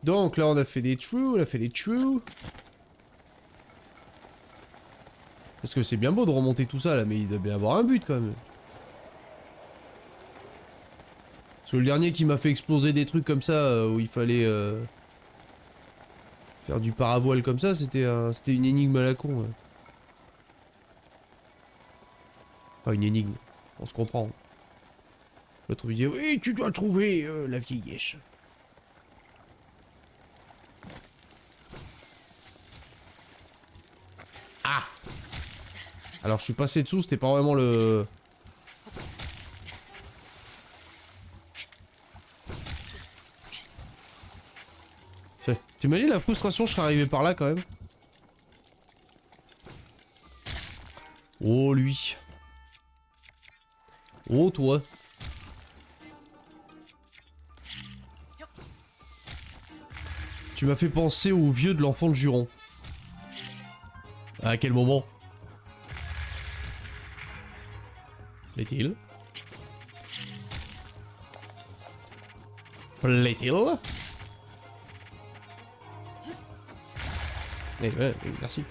Speaker 1: Donc là on a fait des true, on a fait des true. Parce que c'est bien beau de remonter tout ça là, mais il doit bien avoir un but quand même. Parce que le dernier qui m'a fait exploser des trucs comme ça, où il fallait faire du paravoile comme ça, c'était une énigme à la con. Ouais. Pas une énigme, on se comprend. L'autre lui dit, oui, tu dois trouver la vieillesse. Ah! Alors je suis passé dessous, c'était pas vraiment le... T'imagines la frustration, je serais arrivé par là quand même. Oh lui. Oh toi. Tu m'as fait penser au vieux de l'enfant de Juron. À quel moment? Plaît-il? Plaît-il? Eh ouais, merci.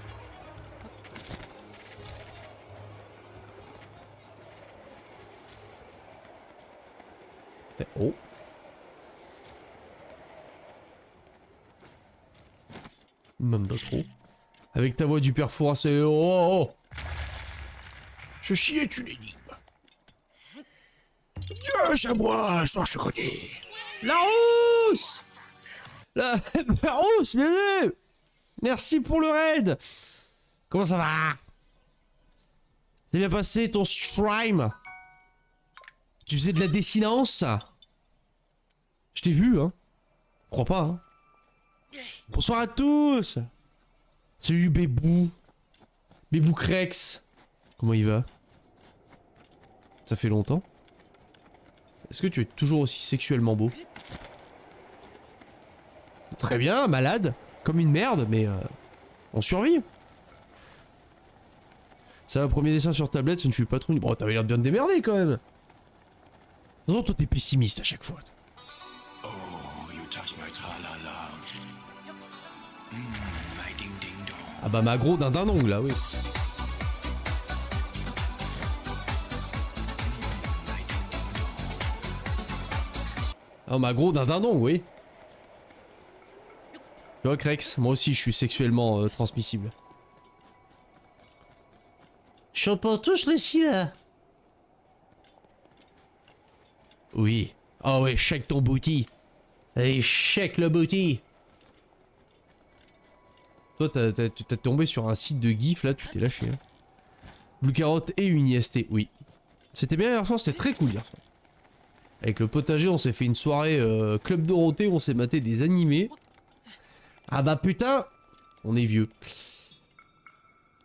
Speaker 1: Oh. Même pas trop. Avec ta voix du père Fouras, c'est... Oh, oh. Ceci est une énigme. Viens à moi, soir je te connais. La rousse! La rousse, bienvenue! Merci pour le raid! Comment ça va? C'est bien passé ton stream? Tu faisais de la dessinance? Je t'ai vu, hein? Crois pas, hein? Bonsoir à tous! Salut Bébou! Bébou Crex! Comment il va? Ça fait longtemps? Est-ce que tu es toujours aussi sexuellement beau? Très bien, malade, comme une merde, mais on survit. Ça va, premier dessin sur tablette, ce ne fut pas trop... Bon, t'avais l'air de bien te démerder quand même. Non, toi t'es pessimiste à chaque fois.
Speaker 4: Oh, you touch my tra-la-la. My ding-ding-dong.
Speaker 1: Ah bah ma gros d'un dindon là, oui. Ah ma gros d'un dindon, oui. Tu vois Crex, moi aussi je suis sexuellement transmissible. Chante pas tous le sida. Oui. Ah ouais, check ton booty. Allez, check le booty. Toi, t'es tombé sur un site de gif, là, tu t'es lâché. Hein. Blue Carotte et une IST, oui. C'était bien hier soir, c'était très cool hier soir. Avec le potager, on s'est fait une soirée Club Dorothée, on s'est maté des animés. Ah bah putain, on est vieux.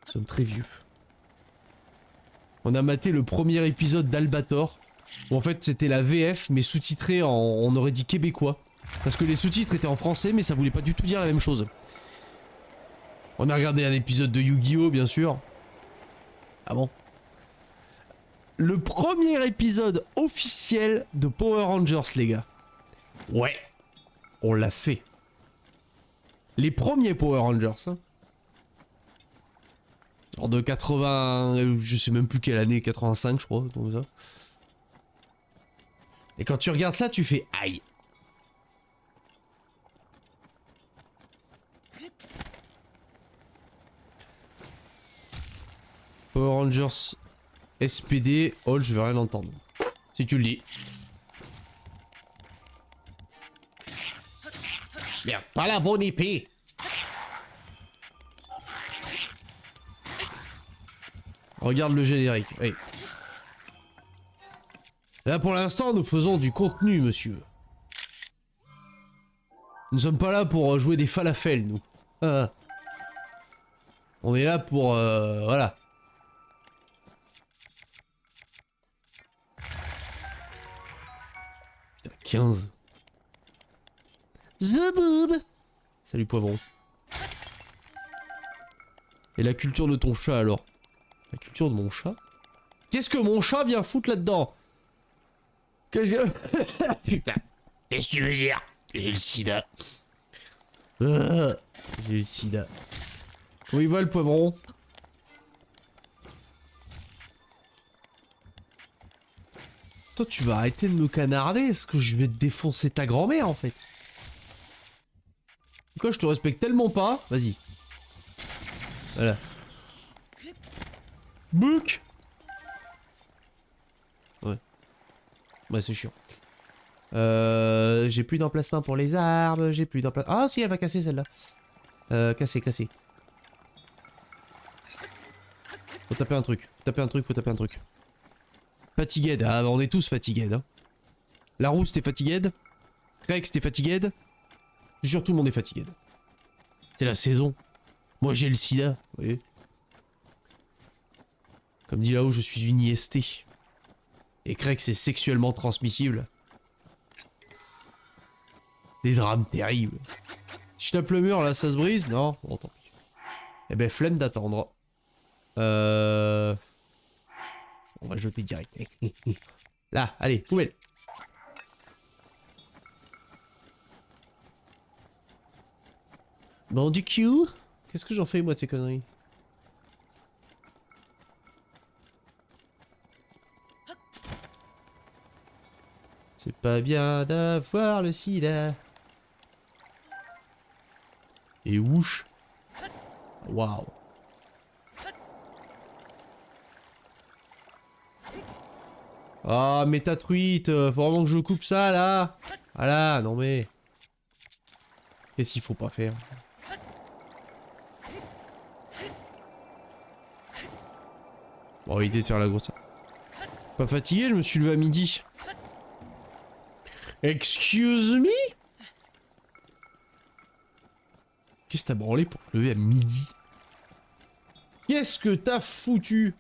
Speaker 1: Nous sommes très vieux. On a maté le premier épisode d'Albator. Où en fait c'était la VF mais sous-titré en... on aurait dit québécois. Parce que les sous-titres étaient en français mais ça voulait pas du tout dire la même chose. On a regardé un épisode de Yu-Gi-Oh bien sûr. Ah bon? Le premier épisode officiel de Power Rangers les gars. Ouais. On l'a fait. Les premiers Power Rangers hein. Genre de 80... je sais même plus quelle année, 85 je crois, comme ça. Et quand tu regardes ça, tu fais aïe. Power Rangers SPD, oh je vais rien entendre. Si tu le dis. Merde, pas la bonne épée. Regarde le générique, oui. Là pour l'instant nous faisons du contenu monsieur. Nous sommes pas là pour jouer des falafels nous. On est là pour voilà. Putain 15. The Boob. Salut poivron. Et la culture de ton chat alors? La culture de mon chat? Qu'est-ce que mon chat vient foutre là-dedans? Qu'est-ce que... Putain. Qu'est-ce que tu veux dire? J'ai le sida. J'ai le sida. Où il va le poivron? Toi tu vas arrêter de me canarder parce que je vais te défoncer ta grand-mère en fait. Pourquoi je te respecte tellement pas? Vas-y. Voilà. Bouc. Ouais. Ouais c'est chiant. J'ai plus d'emplacement pour les armes, j'ai plus d'emplacement... Ah si elle va casser celle-là. Casser. Faut taper un truc, faut taper un truc. Fatigued, ah on est tous fatigués hein. La rousse t'es fatigué? Rex t'es fatigué? Je suis sûr tout le monde est fatigué. C'est la saison. Moi j'ai le sida, vous voyez. Comme dit là-haut, je suis une IST. Et Crex est sexuellement transmissible. Des drames terribles. Si je tape le mur là, ça se brise? Non? Bon, tant pis. Eh ben, flemme d'attendre. On va jeter direct. Là, allez, poubelle. Bon, du coup, qu'est-ce que j'en fais moi de ces conneries? C'est pas bien d'avoir le sida. Et whoosh. Waouh. Ah, mais ta truite, faut vraiment que je coupe ça là. Voilà, non mais. Qu'est-ce qu'il faut pas faire? Bon, éviter de faire la grosse. Pas fatigué, je me suis levé à midi. Excuse me? Qu'est-ce que t'as branlé pour te lever à midi? Qu'est-ce que t'as foutu?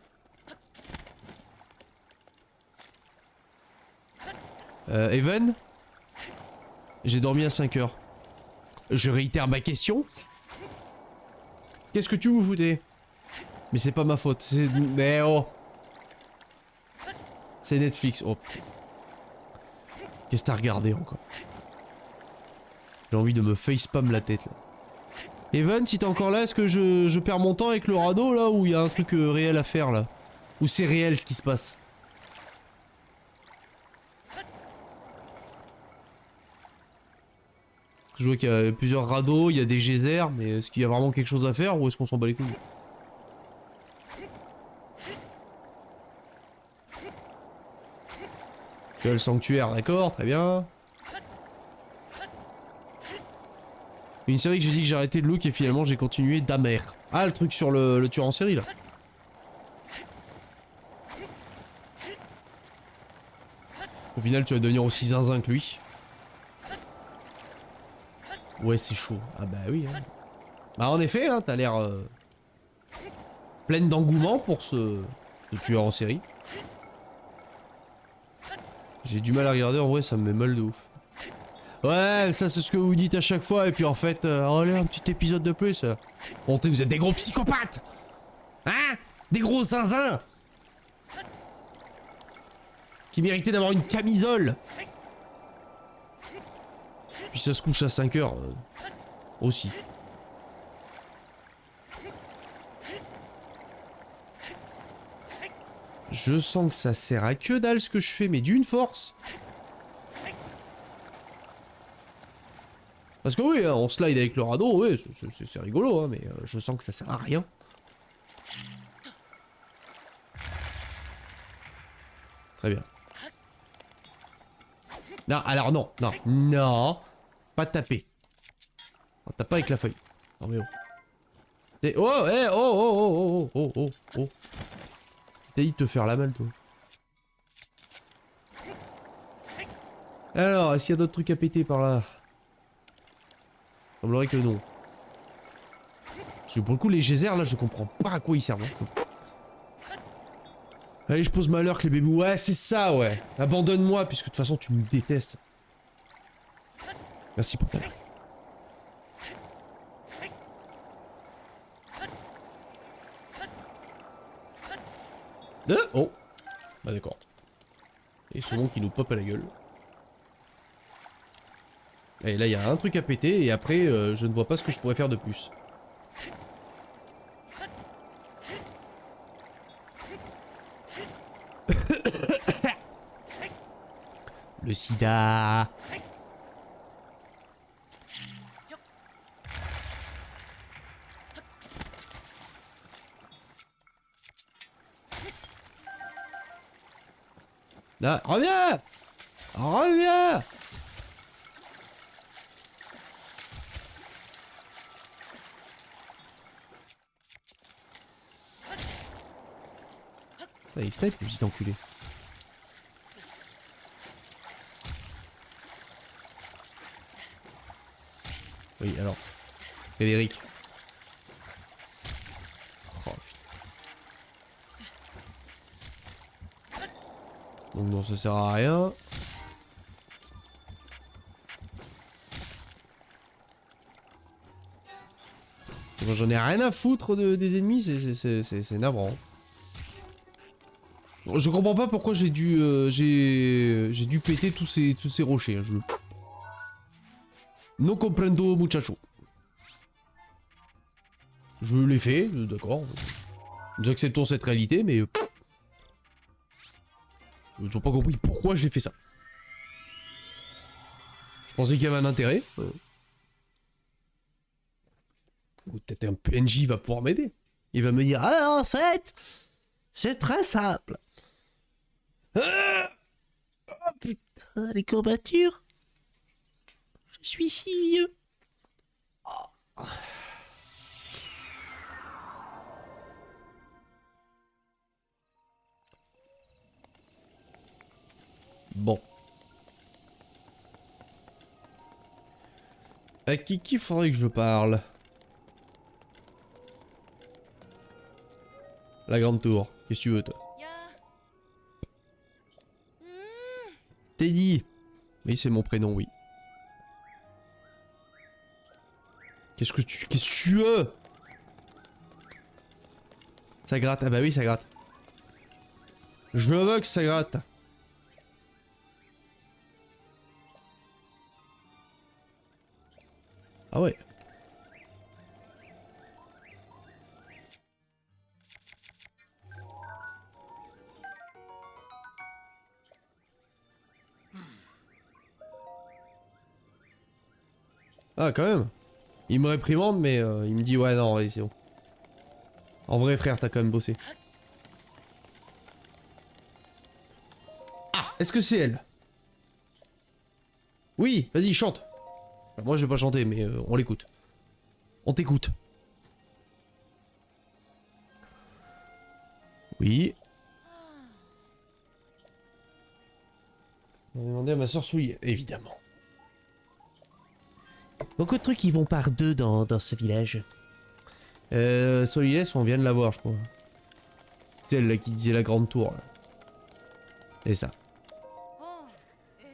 Speaker 1: Evan? J'ai dormi à 5 heures. Je réitère ma question. Qu'est-ce que tu vous foutais? Mais c'est pas ma faute, c'est... Mais oh! C'est Netflix, oh. Qu'est-ce que t'as regardé encore? J'ai envie de me facepam la tête là. Evan, si t'es encore là, est-ce que je perds mon temps avec le radeau là, ou il y a un truc réel à faire là? Ou c'est réel ce qui se passe? Je vois qu'il y a plusieurs radeaux, il y a des geysers, mais est-ce qu'il y a vraiment quelque chose à faire ou est-ce qu'on s'en bat les couilles? Parce que le sanctuaire, d'accord, très bien. Une série que j'ai dit que j'ai arrêté de look et finalement j'ai continué d'Amer. Ah, le truc sur le tueur en série là. Au final, tu vas devenir aussi zinzin que lui. Ouais, c'est chaud. Ah bah oui. Hein. Bah en effet, hein, t'as l'air pleine d'engouement pour ce tueur en série. J'ai du mal à regarder, en vrai ça me met mal de ouf. Ouais, ça c'est ce que vous dites à chaque fois, et puis en fait, allez, un petit épisode de plus. Bon, vous êtes des gros psychopathes. Hein? Des gros zinzins qui méritaient d'avoir une camisole. Puis ça se couche à 5 heures. Aussi. Je sens que ça sert à que dalle ce que je fais, mais d'une force. Parce que oui, hein, on slide avec le radeau, oui, c'est rigolo, hein, mais je sens que ça sert à rien. Très bien. Non, alors non, non, non. Pas taper. On tape pas avec la feuille. Non mais oh. Oh, eh, oh, oh, oh, oh, oh, oh, oh. T'as dit de te faire la malle, toi. Alors, est-ce qu'il y a d'autres trucs à péter par là? Semblerait que non. Parce que pour le coup, les geysers, là, je comprends pas à quoi ils servent. Hein. Allez, je pose malheur que les bébés... Ouais, c'est ça, ouais. Abandonne-moi, puisque de toute façon, tu me détestes. Merci pour ta vie. Oh. Bah d'accord. Et ce nom qui nous pop à la gueule. Et là, il y a un truc à péter, et après, je ne vois pas ce que je pourrais faire de plus. Le sida. Ah, reviens! Reviens! Putain, il snipe, le petit enculé. Oui, alors. Frédéric. Oh, putain. Donc non, ça sert à rien. J'en ai rien à foutre des ennemis, c'est navrant. Je comprends pas pourquoi j'ai dû péter tous ces rochers. Hein, No comprendo muchacho. Je l'ai fait, d'accord. Nous acceptons cette réalité, mais... Ils n'ont pas compris pourquoi je l'ai fait ça. Je pensais qu'il y avait un intérêt. Ou peut-être un PNJ va pouvoir m'aider. Il va me dire, ah en fait, c'est très simple. Ah oh putain, les courbatures. Je suis si vieux. Oh. Bon. À qui faudrait que je parle? La grande tour. Qu'est-ce que tu veux, toi? Teddy. Oui, c'est mon prénom, oui. Qu'est-ce que tu veux? Ça gratte. Ah bah oui, ça gratte. Je veux que ça gratte. Ah ouais. Ah quand même. Il me réprimande mais il me dit ouais non vas-y c'est bon. En vrai frère t'as quand même bossé. Ah est-ce que c'est elle? Oui vas-y chante. Moi je vais pas chanter mais on l'écoute. On t'écoute. Oui. On va demander à ma soeur Soulier, évidemment. Beaucoup de trucs qui vont par deux dans ce village. Solilès, on vient de la voir, je crois. C'était elle là qui disait la grande tour. Là. C'est ça.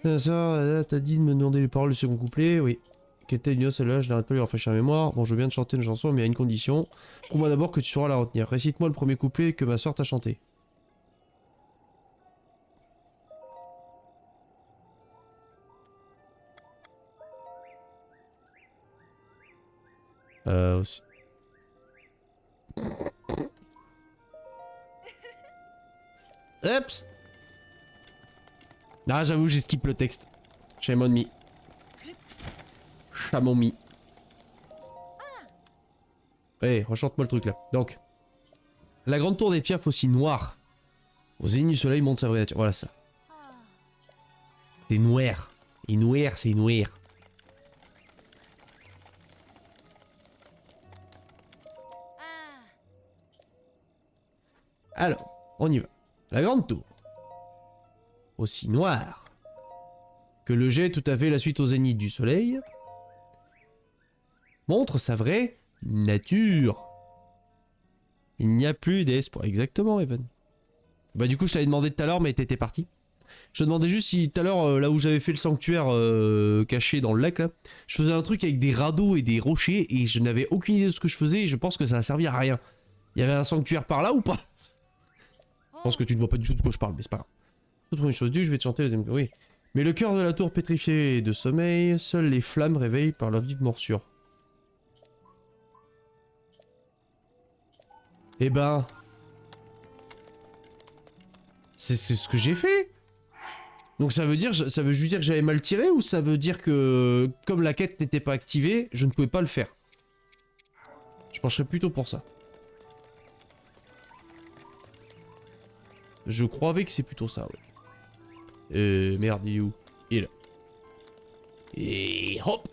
Speaker 1: Ça, t'as dit de me demander les paroles du second couplet, oui. Quelle telle union celle-là, je n'arrête pas de lui rafraîchir la mémoire. Bon, je veux bien te chanter une chanson, mais à une condition. Prouve-moi d'abord que tu sauras la retenir. Récite-moi le premier couplet que ma soeur t'a chanté. Aussi. Oups. Ah, j'avoue, j'ai skip le texte. Shame on me. Chamon me. Ouais, rechante-moi le truc là. Donc, la grande tour des pierres aussi noire. Au zénith du soleil monte sa vraie nature. Voilà ça. C'est noir. Et noir, c'est noir. Alors, on y va. La grande tour. Aussi noire que le jet tout à fait la suite au zénith du soleil. Montre sa vraie nature. Il n'y a plus d'espoir. Exactement, Evan. Bah du coup, je t'avais demandé tout à l'heure, mais t'étais parti. Je te demandais juste si tout à l'heure, là où j'avais fait le sanctuaire caché dans le lac, là, je faisais un truc avec des radeaux et des rochers, et je n'avais aucune idée de ce que je faisais, et je pense que ça a servi à rien. Il y avait un sanctuaire par là ou pas? Je pense que tu ne vois pas du tout de quoi je parle, mais c'est pas grave. Toute première chose due, je vais te chanter le deuxième. Oui. Mais le cœur de la tour pétrifié de sommeil, seules les flammes réveillent par leur vive morsure. Eh ben... C'est ce que j'ai fait. Donc ça veut juste dire que j'avais mal tiré ou ça veut dire que comme la quête n'était pas activée, je ne pouvais pas le faire? Je pencherais plutôt pour ça. Je croyais que c'est plutôt ça, ouais. Merde, il est où? Il est là. Et hop!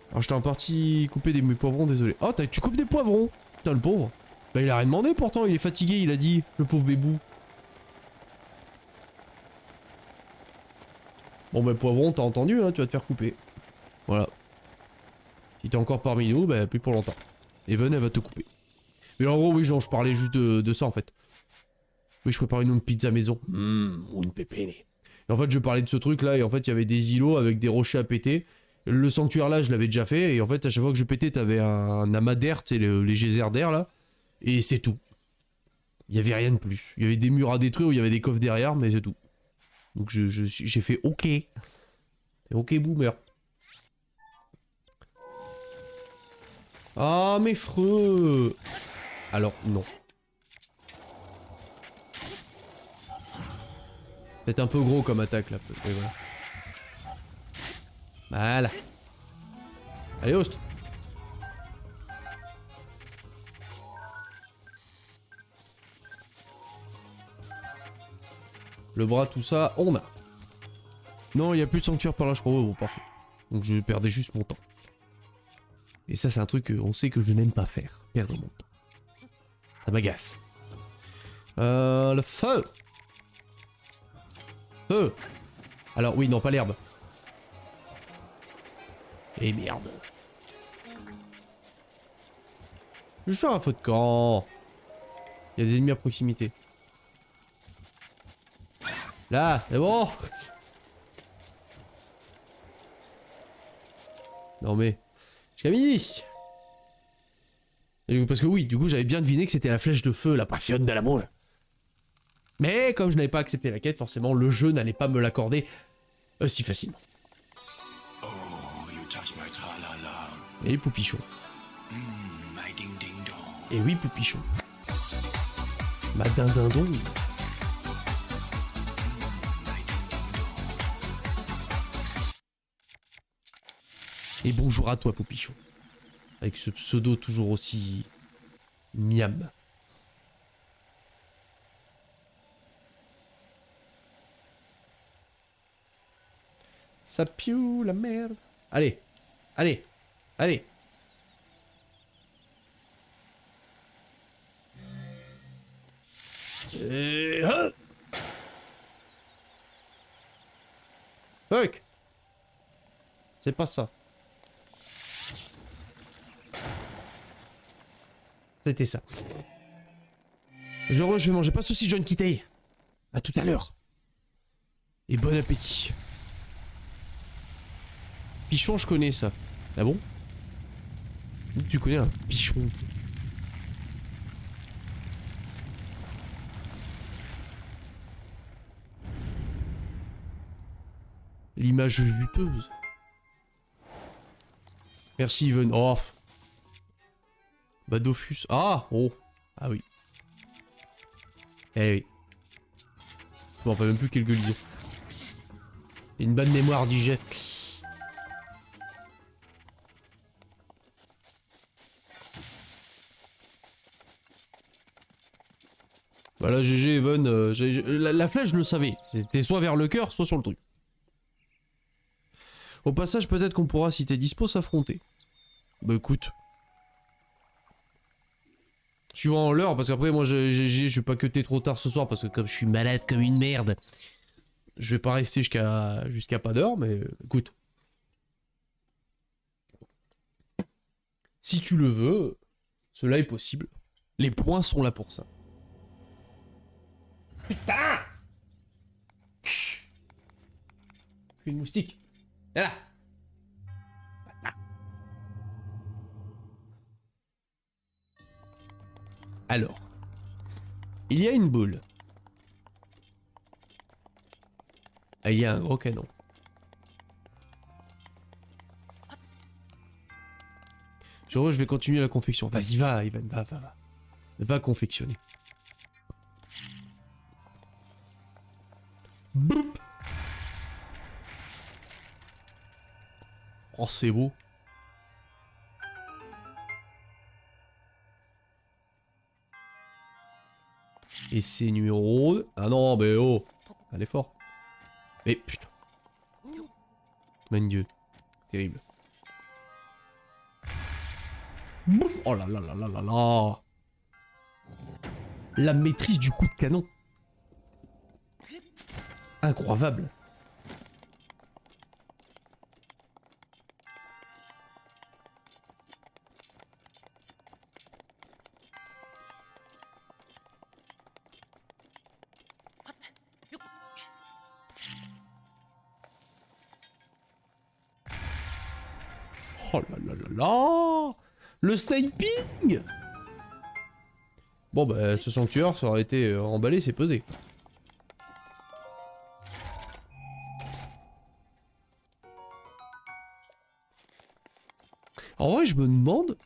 Speaker 1: Alors j'étais en partie couper des poivrons, désolé. Oh, tu coupes des poivrons? Putain, le pauvre. Bah il a rien demandé pourtant, il est fatigué, il a dit, le pauvre bébou. Bon bah poivron, t'as entendu, hein, tu vas te faire couper. Voilà. Si t'es encore parmi nous, bah plus pour longtemps. Even, elle va te couper. Mais en gros, oui, genre, je parlais juste de ça en fait. Oui, je prépare une pizza maison. Ou une pépine. Et en fait, je parlais de ce truc là, et en fait, il y avait des îlots avec des rochers à péter. Le sanctuaire là, je l'avais déjà fait, et en fait, à chaque fois que je pétais, t'avais un amas d'air, tu sais, les geysers d'air là. Et c'est tout. Il y avait rien de plus. Il y avait des murs à détruire où il y avait des coffres derrière, mais c'est tout. Donc j'ai fait OK. OK boomer. Ah mes freux. Alors non. C'est un peu gros comme attaque là. Mais voilà. Voilà. Allez host. Le bras, tout ça, on a. Non, il n'y a plus de sanctuaire par là, je crois. Oh, bon, parfait. Donc je perdais juste mon temps. Et ça, c'est un truc qu'on sait que je n'aime pas faire. Perdre mon temps. Ça m'agace. Le feu. Feu. feu. Alors, oui, non, pas l'herbe. Et merde. Je vais faire un feu de camp. Il y a des ennemis à proximité. Là, c'est bon. Non mais... Camille. Parce que oui, du coup j'avais bien deviné que c'était la flèche de feu, la passionne de l'amour. Mais comme je n'avais pas accepté la quête, forcément le jeu n'allait pas me l'accorder si facilement.
Speaker 4: Oh, you touch my tra-la-la.
Speaker 1: Et Poupichon.
Speaker 4: My ding-ding-dong.
Speaker 1: Et oui, Poupichon. Ma dindindon.
Speaker 4: My ding-ding-dong.
Speaker 1: Et bonjour à toi, Poupichon. Avec ce pseudo toujours aussi... miam. Ça pue la merde. Allez. Allez. Allez. Fuck. C'est pas ça. C'était ça. Je vais manger pas ceci, John Kitei. À tout à l'heure. Et bon appétit. Pichon, je connais ça. Ah bon? Tu connais un pichon? L'image juteuse. Merci, Even. Oh. Bah, Dofus. Ah! Oh! Ah oui. Eh oui. Je me rappelle même plus quel gueulisait. Une bonne mémoire du jet. Bah là, GG, Even. La flèche, je le savais. C'était soit vers le cœur, soit sur le truc. Au passage, peut-être qu'on pourra, si t'es dispo, s'affronter. Bah écoute. Suivant l'heure, parce qu'après, moi, je vais pas cutter trop tard ce soir, parce que comme je suis malade comme une merde, je vais pas rester jusqu'à pas d'heure, mais écoute. Si tu le veux, cela est possible. Les points sont là pour ça. Putain! Une moustique. Et là. Alors, il y a une boule. Et il y a un gros canon. Je vais continuer la confection. Vas-y, va, Ivan, va. Va confectionner. Boop. Oh, c'est beau. Et c'est numéro 2. Ah non, mais oh. Allez fort. Mais putain. Mon Dieu. Terrible. Boum. Oh là là là là là là. La maîtrise du coup de canon. Incroyable. Oh là là là là. Le sniping. Bon bah ce sanctuaire ça aurait été emballé, c'est pesé. En vrai je me demande...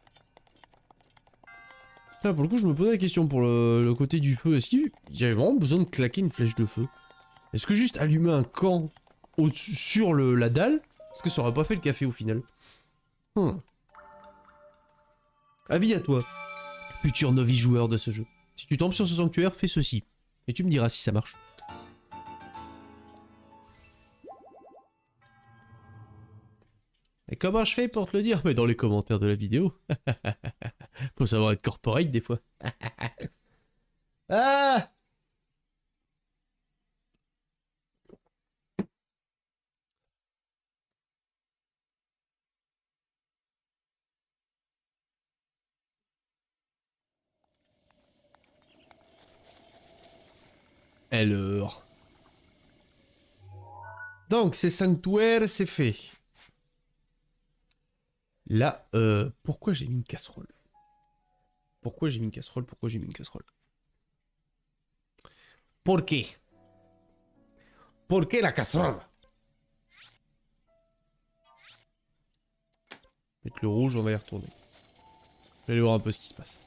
Speaker 1: Là, pour le coup je me posais la question pour le côté du feu. Est-ce qu'il y avait vraiment besoin de claquer une flèche de feu? Est-ce que juste allumer un camp au-dessus sur la dalle, est-ce que ça aurait pas fait le café au final? Avis à toi, futur novice joueur de ce jeu. Si tu tombes sur ce sanctuaire, fais ceci. Et tu me diras si ça marche. Et comment je fais pour te le dire? Mais dans les commentaires de la vidéo. Faut savoir être corporate des fois. Ah! Alors. Donc, ces sanctuaires, c'est fait. Là, pourquoi j'ai mis une casserole? Pourquoi j'ai mis une casserole? Pourquoi j'ai mis une casserole? ¿Por qué? ¿Por qué la casserole? Mettre le rouge, on va y retourner. Je vais aller voir un peu ce qui se passe.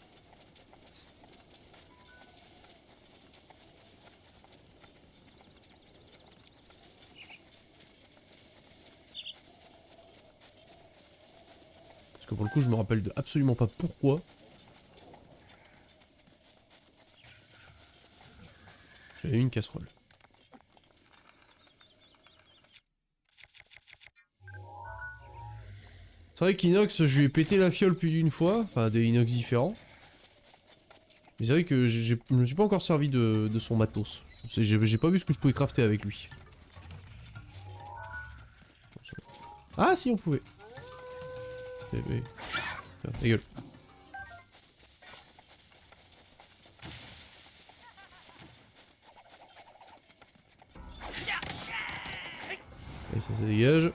Speaker 1: Parce que pour le coup, je me rappelle de absolument pas pourquoi. J'avais une casserole. C'est vrai qu'Inox, je lui ai pété la fiole plus d'une fois. Enfin, des inox différents. Mais c'est vrai que je me suis pas encore servi de son matos. J'ai pas vu ce que je pouvais crafter avec lui. Ah si, on pouvait. Tiens, ta gueule. Et ça dégage.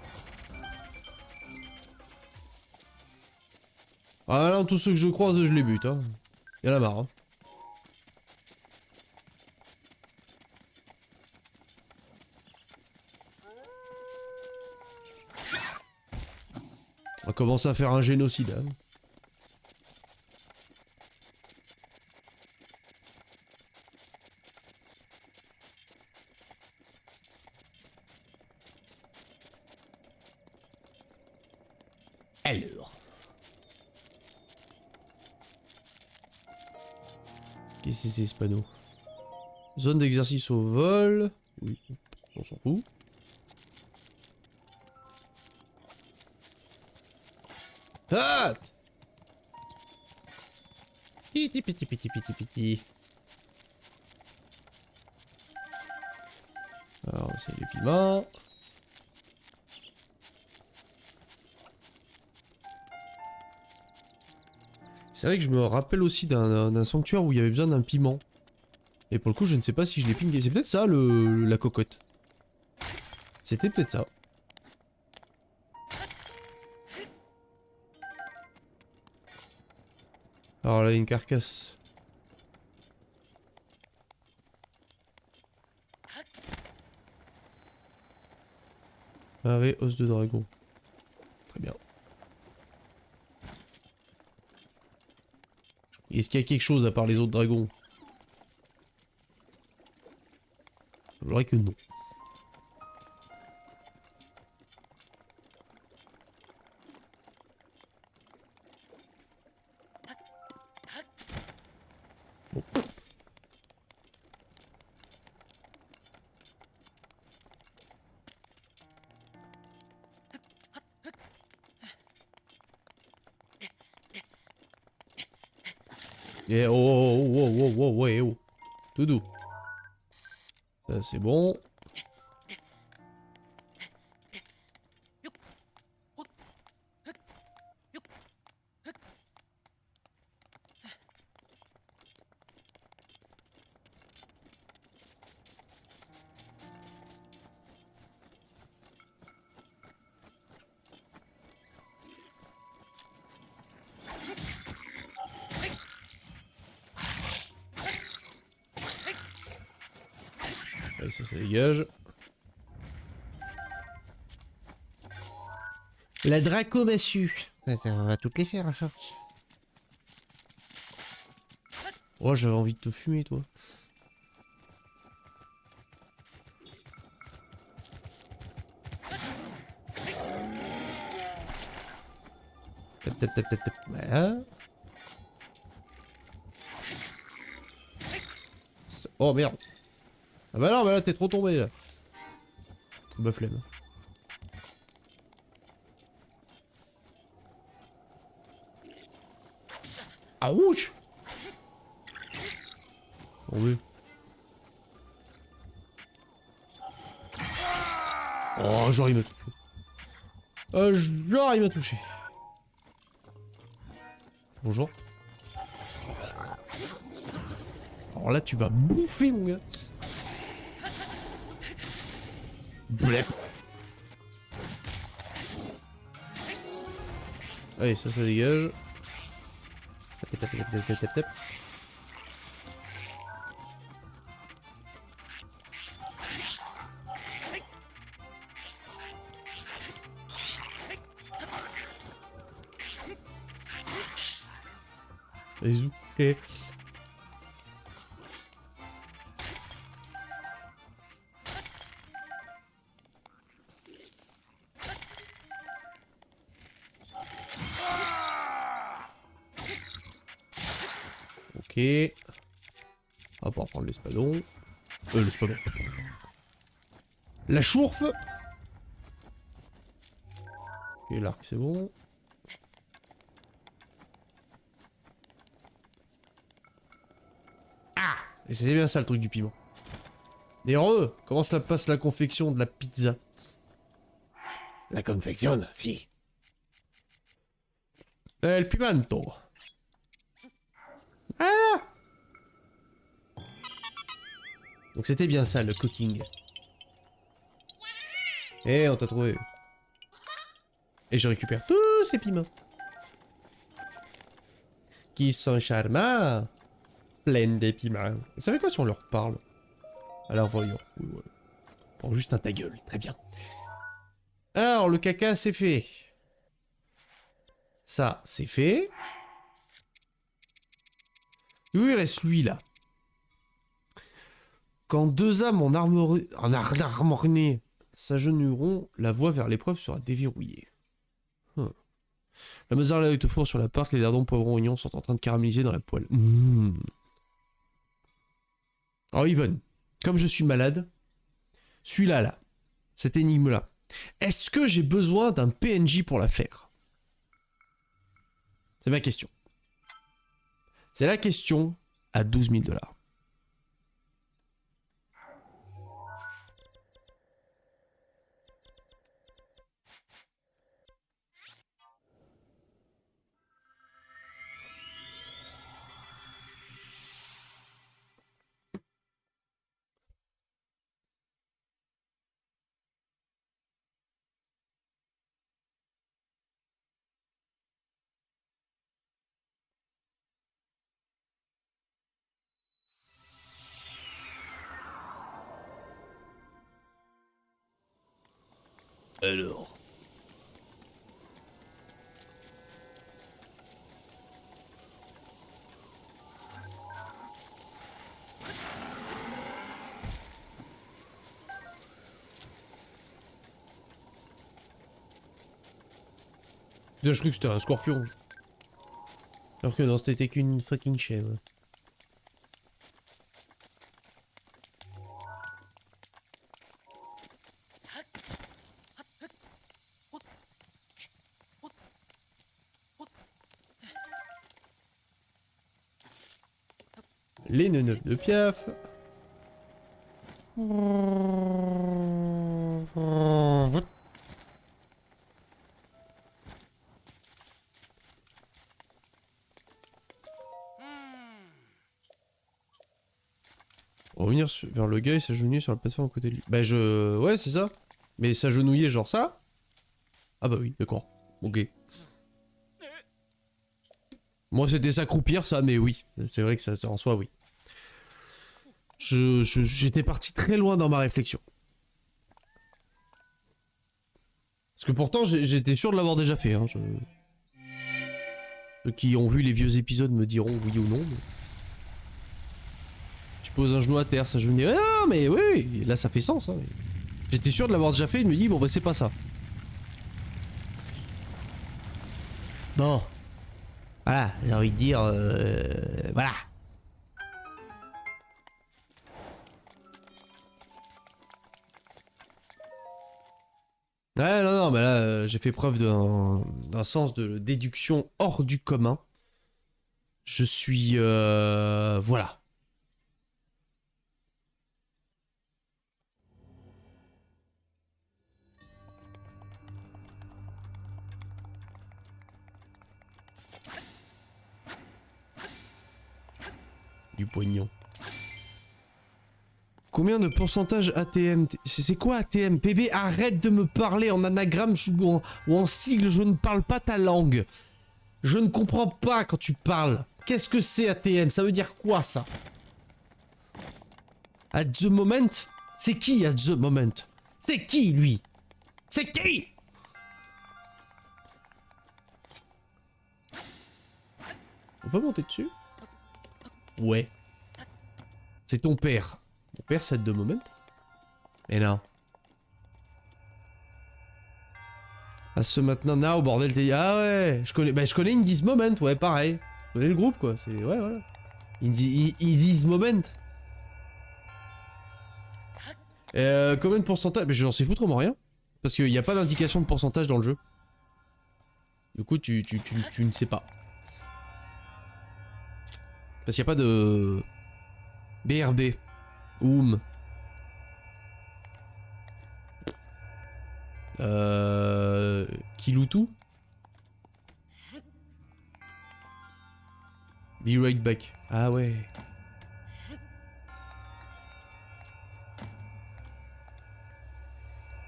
Speaker 1: Ah là, tous ceux que je croise, je les bute. Hein. Y'en a marre. Hein. On va commencer à faire un génocide. Hein. Alors. Qu'est-ce que c'est ce panneau? Zone d'exercice au vol. Oui, on s'en fout. Ah! Piti piti piti piti piti. Alors c'est les piments. C'est vrai que je me rappelle aussi d'un sanctuaire où il y avait besoin d'un piment. Et pour le coup, je ne sais pas si je l'ai pingé. C'est peut-être ça, la cocotte. C'était peut-être ça. Alors là, une carcasse. Arrêt, os de dragon. Très bien. Est-ce qu'il y a quelque chose à part les autres dragons? J'aurais que non. Bon. Et oh, oh, oh, oh, oh, oh, oh, oh. Tout doux. Ça c'est bon. Allez, ça dégage. La Draco massue. Ça, on va toutes les faire, enfin. Oh, j'avais envie de te fumer, toi. Tap, tap, tap, tap, tap. Voilà. Oh merde. Ah bah non, bah là t'es trop tombé là. Bah flemme. Ah ouch. Oh oui. Oh genre il m'a touché. Genre il m'a touché. Bonjour. Alors là tu vas bouffer mon gars. Blep. Allez, ça dégage. Tap, tap, tap, tap, tap, tap. Zou. Et... Ok. On va reprendre l'espadon. L'espadon. La chourfe. Ok, l'arc c'est bon. Ah! Et c'était bien ça le truc du piment. D'ailleurs, comment cela passe la confection de la pizza? La confection, si. El pimento. Ah! Donc c'était bien ça le cooking. Eh, on t'a trouvé. Et je récupère tous ces piments. Qui sont charmants. Pleins de piments. Et ça fait quoi si on leur parle? Alors voyons. Oui, ouais. Bon, juste un ta gueule, très bien. Alors, le caca, c'est fait. Ça, c'est fait. Où il reste lui, là? Quand deux âmes en armorinées s'agenouilleront, la voie vers l'épreuve sera déverrouillée. La mozzarella est au four sur la part, les lardons, poivrons, oignons sont en train de caraméliser dans la poêle. Alors, Yvonne, comme je suis malade, celui-là, là, cette énigme-là, est-ce que j'ai besoin d'un PNJ pour la faire? C'est ma question. C'est la question à 12 000 $. Alors. Putain, je crois que c'était un scorpion. Alors que non, c'était qu'une fucking chèvre. Les neufs de Piaf. Revenir vers le gars et s'agenouiller sur la plateforme à côté de lui. Bah ouais, c'est ça. Mais s'agenouiller genre ça? Ah bah oui, d'accord. Ok. Moi c'était s'accroupir ça, mais oui. C'est vrai que ça en soi, oui. J'étais parti très loin dans ma réflexion. Parce que pourtant j'étais sûr de l'avoir déjà fait. Hein. Ceux qui ont vu les vieux épisodes me diront oui ou non. Mais... Tu poses un genou à terre, ça je me dis ah non mais oui, oui, là ça fait sens. Hein. J'étais sûr de l'avoir déjà fait, il me dit bon bah c'est pas ça. Bon. Voilà, j'ai envie de dire voilà. Ouais non non mais là j'ai fait preuve d'un sens de déduction hors du commun. Je suis voilà. Du poignon. Combien de pourcentage ATM? C'est quoi ATM? PB, arrête de me parler en anagramme ou en sigle, je ne parle pas ta langue. Je ne comprends pas quand tu parles. Qu'est-ce que c'est ATM? Ça veut dire quoi ça? At the moment? C'est qui at the moment? C'est qui lui? C'est qui? On peut monter dessus? Ouais. C'est ton père. Mon père, c'est at the moment? Mais non. Ah, ce maintenant, now, bordel, t'es... Ah ouais, je connais In This Moment, ouais, pareil. Je connais le groupe, quoi, c'est... Ouais, voilà. In This Moment. Combien de pourcentage? Mais je n'en sais foutrement rien. Parce qu'il n'y a pas d'indication de pourcentage dans le jeu. Du coup, tu ne sais pas. Parce qu'il n'y a pas de... BRB. Oum. Kiloutou. Be right back. Ah ouais.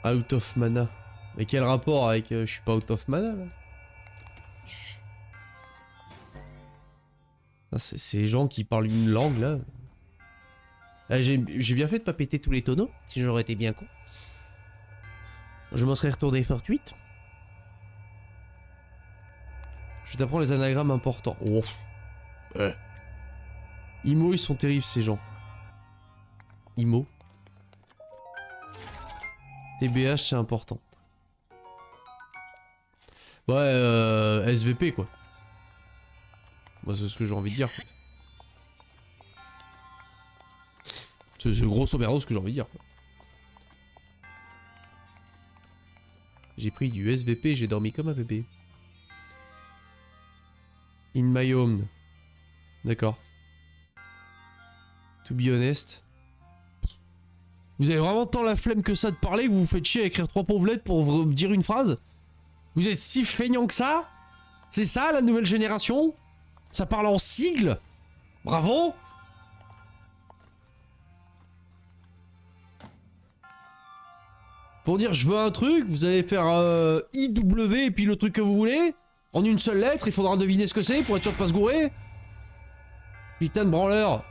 Speaker 1: Out of mana. Mais quel rapport avec je suis pas out of mana là? C'est ces gens qui parlent une langue là. Ah, j'ai bien fait de pas péter tous les tonneaux, si j'aurais été bien con. Je m'en serais retourné fortuite. Je t'apprends les anagrammes importants. Oh. Imo, ils sont terribles ces gens. Imo. TBH, c'est important. Ouais, SVP quoi. Moi, c'est ce que j'ai envie de dire. C'est grosso merdo ce que j'ai envie de dire. J'ai pris du SVP, j'ai dormi comme un bébé. In my home. D'accord. To be honest. Vous avez vraiment tant la flemme que ça de parler que vous vous faites chier à écrire 3 pauvres lettres pour dire une phrase? Vous êtes si feignant que ça? C'est ça la nouvelle génération? Ça parle en sigle? Bravo! Pour dire je veux un truc, vous allez faire IW et puis le truc que vous voulez? En une seule lettre, il faudra deviner ce que c'est pour être sûr de pas se gourer? Putain de branleur!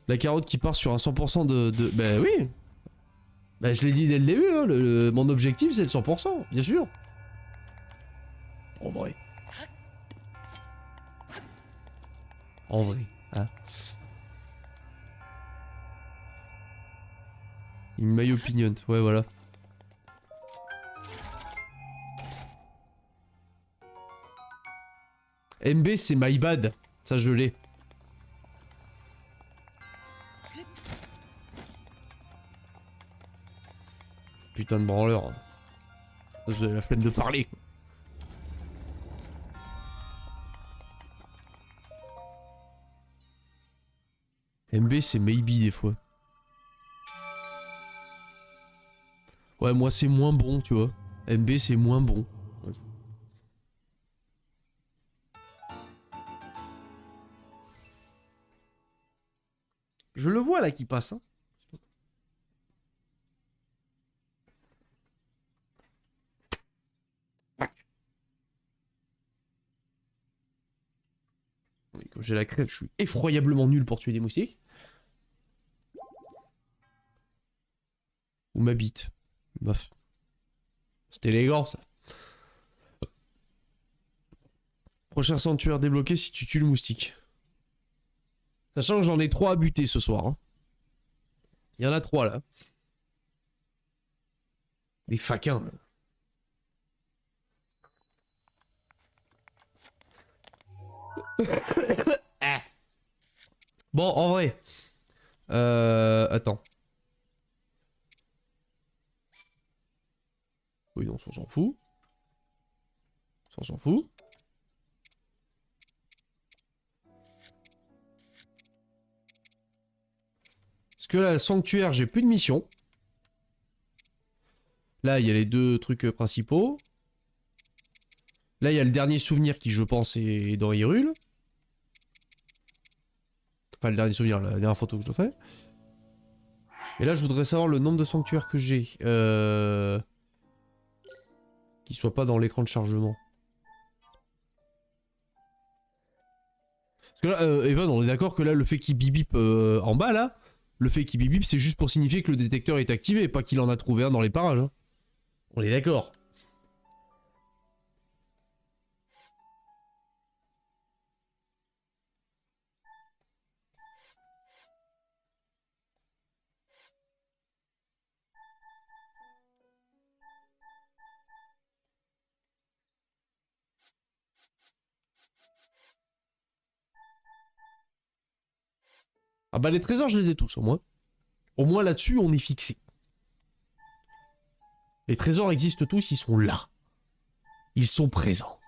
Speaker 1: La carotte qui part sur un 100% de... Bah oui! Bah je l'ai dit dès le début, hein, mon objectif c'est le 100%, bien sûr! En vrai. En vrai, hein. In my opinion, ouais voilà. MB c'est my bad, ça je l'ai. Putain de branleur. Vous avez la flemme de parler. MB c'est maybe des fois. Ouais moi c'est moins bon tu vois. MB c'est moins bon. Je le vois là qui passe hein. Comme j'ai la crève, je suis effroyablement nul pour tuer des moustiques. Ou ma bite. Bof. C'était élégant ça. Prochain sanctuaire débloqué si tu tues le moustique. Sachant que j'en ai 3 à buter ce soir. Hein. Il y en a 3 là. Des faquins. Là. Bon, en vrai. Attends. Oui, non, ça on s'en fout. Ça on s'en fout. Parce que là, le sanctuaire, j'ai plus de mission. Là, il y a les 2 trucs principaux. Là, il y a le dernier souvenir qui, je pense, est dans Hyrule. Enfin, le dernier souvenir, la dernière photo que je te fais. Et là, je voudrais savoir le nombre de sanctuaires que j'ai. Qui soit pas dans l'écran de chargement. Parce que là, Evan, on est d'accord que là, le fait qu'il bip en bas, là, le fait qu'il bip c'est juste pour signifier que le détecteur est activé, pas qu'il en a trouvé un dans les parages. Hein. On est d'accord. Ah bah les trésors, je les ai tous, au moins. Au moins là-dessus, on est fixé. Les trésors existent tous, ils sont là. Ils sont présents.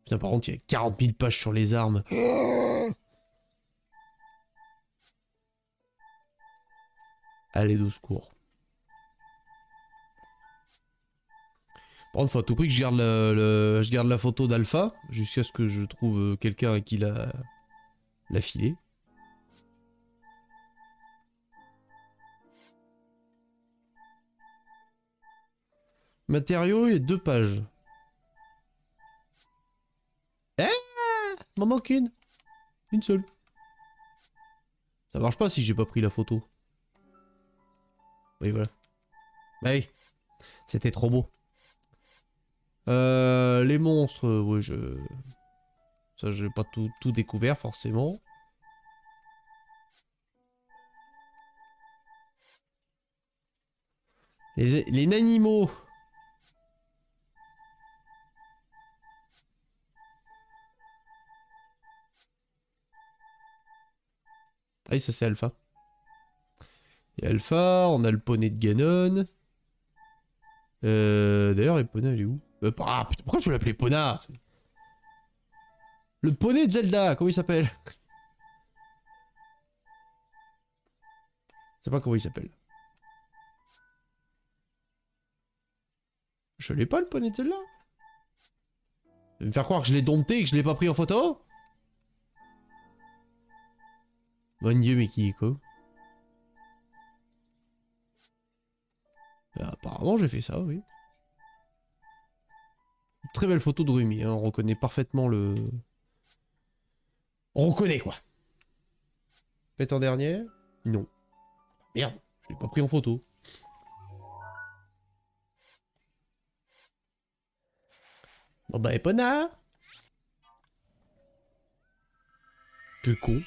Speaker 1: Putain, par contre, il y a 40 000 pages sur les armes. Allez, de secours. Par contre, faut à tout prix que je garde je garde la photo d'Alpha, jusqu'à ce que je trouve quelqu'un à qui l'a filé. Matériaux, il y a 2 pages. Eh, m'en manque une. Une seule. Ça marche pas si j'ai pas pris la photo. Oui, voilà. Bah oui, c'était trop beau. Les monstres, ouais, ça, j'ai pas tout découvert, forcément. Les animaux. Ah oui, ça c'est Alpha. Il y a Alpha, on a le poney de Ganon. D'ailleurs, Epona, elle est où ah, putain, pourquoi je veux l'appeler Epona? Le poney de Zelda, comment il s'appelle? Je sais pas comment il s'appelle. Je l'ai pas, le poney de Zelda? Tu vas me faire croire que je l'ai dompté et que je l'ai pas pris en photo? Mon dieu, mais qui est quoi? Apparemment, j'ai fait ça, oui. Très belle photo de Rumi, hein, on reconnaît parfaitement le... On reconnaît, quoi. Peut-être en dernière? Non. Merde, je l'ai pas pris en photo. Bon bah, Epona. Quel con.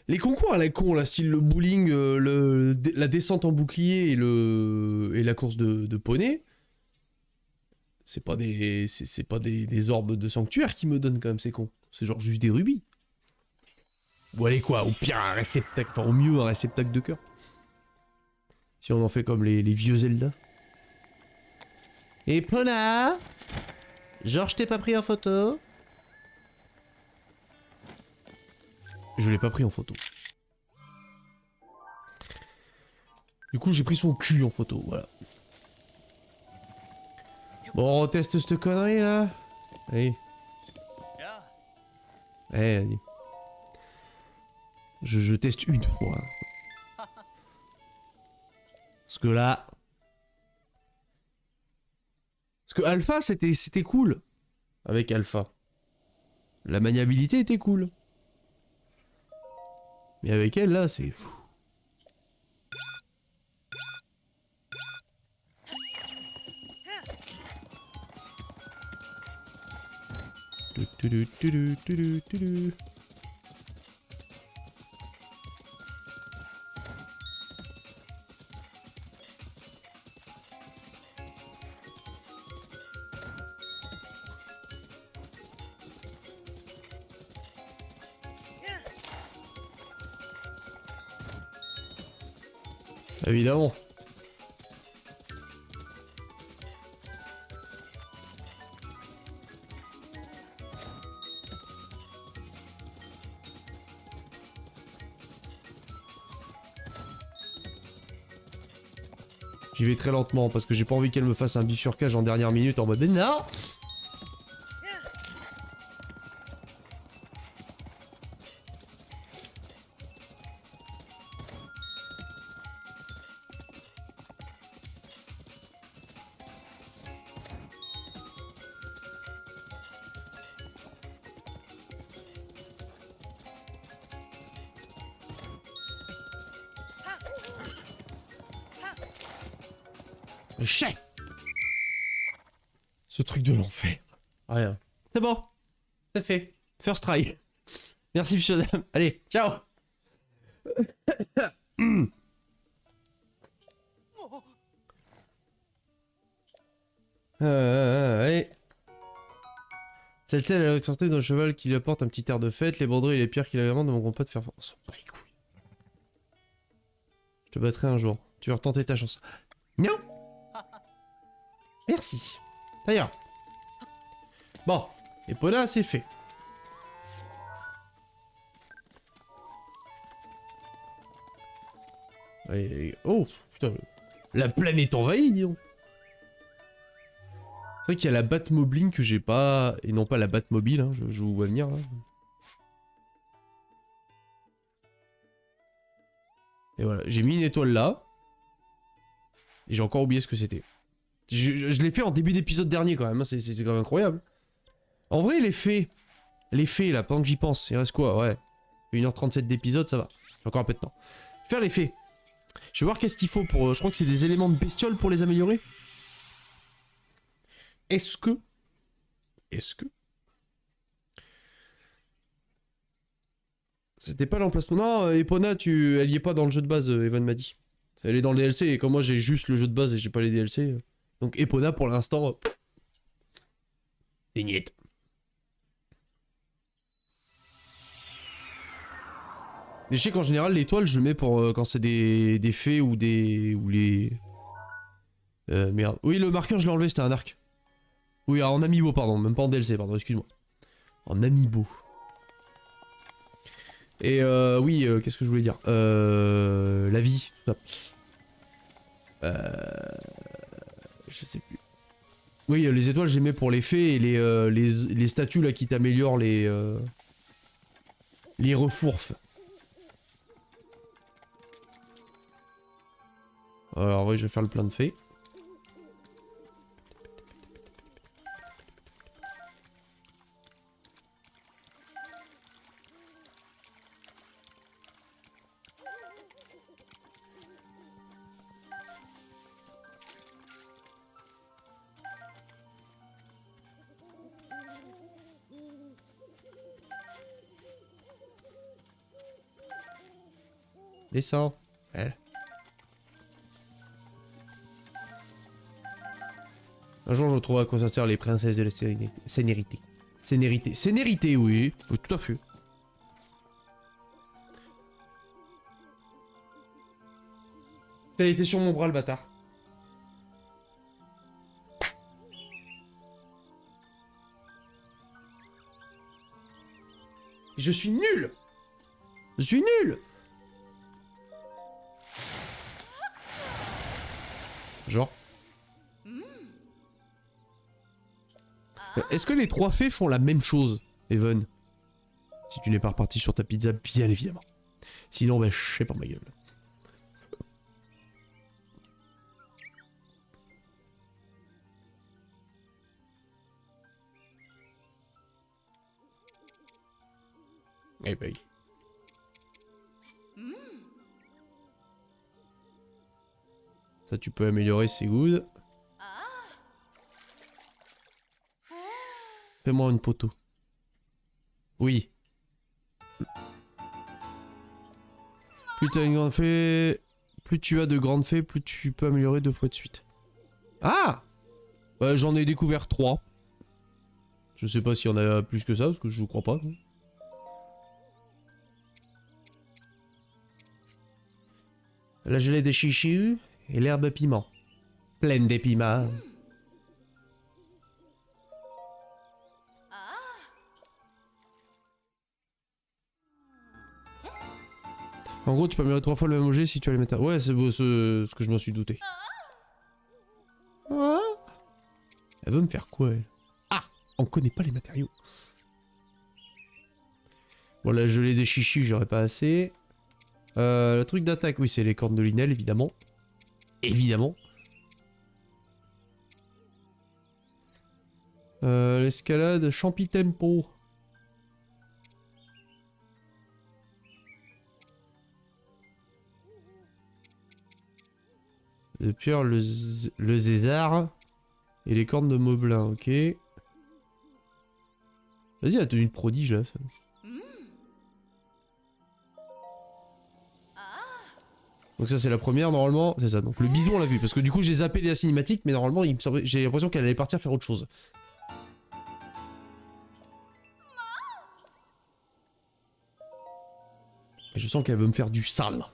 Speaker 1: Les concours à la con, là, style le bowling, la descente en bouclier et la course de poney, c'est pas des orbes de sanctuaire qui me donnent quand même, c'est con. C'est genre juste des rubis. Ou allez quoi, au pire un réceptacle, enfin au mieux un réceptacle de cœur. Si on en fait comme les vieux Zelda. Et Pona, genre je t'ai pas pris en photo. Je l'ai pas pris en photo. Du coup, j'ai pris son cul en photo, voilà. Bon, on reteste cette connerie là. Allez. Allez, vas-y. Je teste une fois. Parce que là... Parce que Alpha, c'était cool. Avec Alpha. La maniabilité était cool. Mais avec elle, là, c'est... Évidemment. J'y vais très lentement parce que j'ai pas envie qu'elle me fasse un bifurcage en dernière minute en mode non. Chais. Ce truc de l'enfer. Rien. C'est bon. C'est fait. First try. Merci, monsieur dame. Allez, ciao. Allez. Celle-ci, elle a sorti d'un cheval qui lui apporte un petit air de fête. Les bandeaux et les pierres qu'il a vraiment ne manqueront pas de faire... On s'en bat les couilles. Je te battrai un jour. Tu vas retenter ta chance. Non. Merci. D'ailleurs. Bon. Epona, c'est fait. Oh, putain. La planète envahie, dis donc. C'est vrai qu'il y a la Batmobile que j'ai pas... Et non pas la Batmobile, hein, je vous vois venir. Là. Et voilà, j'ai mis une étoile là. Et j'ai encore oublié ce que c'était. Je l'ai fait en début d'épisode dernier quand même, hein, c'est quand même incroyable. En vrai, les faits là, pendant que j'y pense, il reste quoi? Ouais, 1h37 d'épisode, ça va. J'ai encore un peu de temps. Faire les faits. Je vais voir qu'est-ce qu'il faut pour... Je crois que c'est des éléments de bestiole pour les améliorer. Est-ce que... C'était pas l'emplacement... Non, Epona, elle y est pas dans le jeu de base, Evan m'a dit. Elle est dans le DLC, et comme moi j'ai juste le jeu de base et j'ai pas les DLC... Donc Epona pour l'instant... C'est niet. Mais je sais qu'en général l'étoile je mets pour quand c'est des faits ou des... ou les... merde. Oui le marqueur je l'ai enlevé, c'était un arc. Oui en amiibo pardon, même pas en DLC pardon, excuse-moi. En amiibo. Et oui, qu'est-ce que je voulais dire la vie, tout ça. Je sais plus. Oui, les étoiles, j'ai mis pour les faits et les statues là qui t'améliorent les refourfes. Alors oui, je vais faire le plein de faits. Descends. Elle. Un jour, je trouverai à quoi ça sert les princesses de la sénérité. Sénérité, oui. Oui, tout à fait. T'as été sur mon bras, le bâtard. Je suis nul. Je suis nul. Genre. Est-ce que les trois fées font la même chose, Evan? Si tu n'es pas reparti sur ta pizza, bien évidemment. Sinon, bah, je sais pas ma gueule. Eh ben. Ça, tu peux améliorer, c'est good. Fais-moi une poteau. Oui. Plus tu as une grande fée, plus tu as de grandes fées, plus tu peux améliorer 2 fois de suite. Ah! J'en ai découvert 3. Je sais pas s'il y en a plus que ça, parce que je crois pas. La gelée de chichu et l'herbe piment. Pleine d'épiments. En gros, tu peux améliorer 3 fois le même objet si tu as les mettre. Ouais, c'est ce que je m'en suis douté. Elle veut me faire quoi, elle? Ah! On connaît pas les matériaux. Bon, la gelée des chichis, j'aurais pas assez. Le truc d'attaque, oui, c'est les cornes de Linel, évidemment. Évidemment. L'escalade, champi tempo. De pierre, le zézard. Et les cornes de Moblin, ok. Vas-y, la tenue de prodige, là. Ça. Donc ça, c'est la première, normalement. C'est ça, donc le bison, on l'a vu. Parce que du coup, j'ai zappé la cinématique, mais normalement, j'ai l'impression qu'elle allait partir faire autre chose. Et je sens qu'elle veut me faire du sale.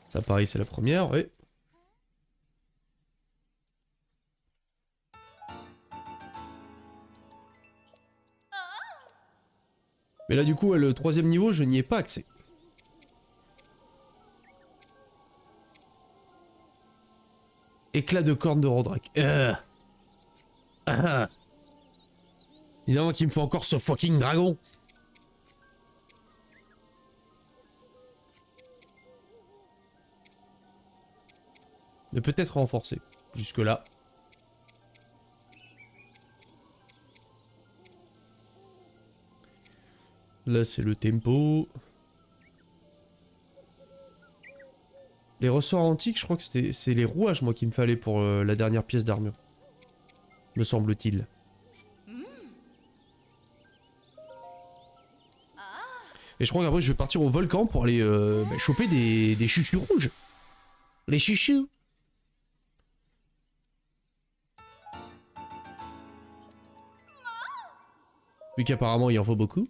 Speaker 1: Ça, pareil, c'est la première, oui. Mais là, du coup, le troisième niveau, je n'y ai pas accès. Éclat de corne de Rodrak. Évidemment qu'il me faut encore ce fucking dragon. Mais peut-être renforcer. Jusque-là. Là, c'est le tempo. Les ressorts antiques, je crois que c'est les rouages, moi, qu'il me fallait pour la dernière pièce d'armure. Me semble-t-il. Et je crois qu'après, je vais partir au volcan pour aller choper des chuchus rouges. Les chuchus. Vu qu'apparemment, il en faut beaucoup.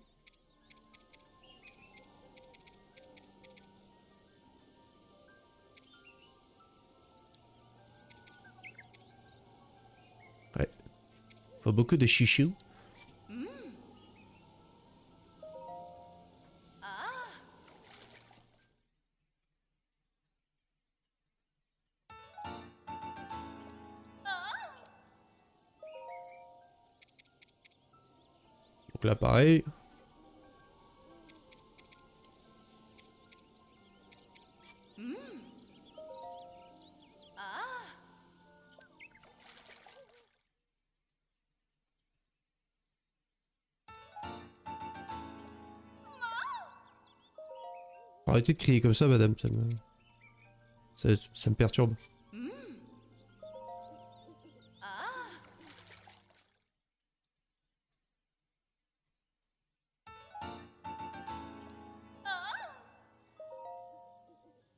Speaker 1: Ouais. Faut beaucoup de chuchus. Donc là, pareil. Arrêtez de crier comme ça, madame. Ça me perturbe.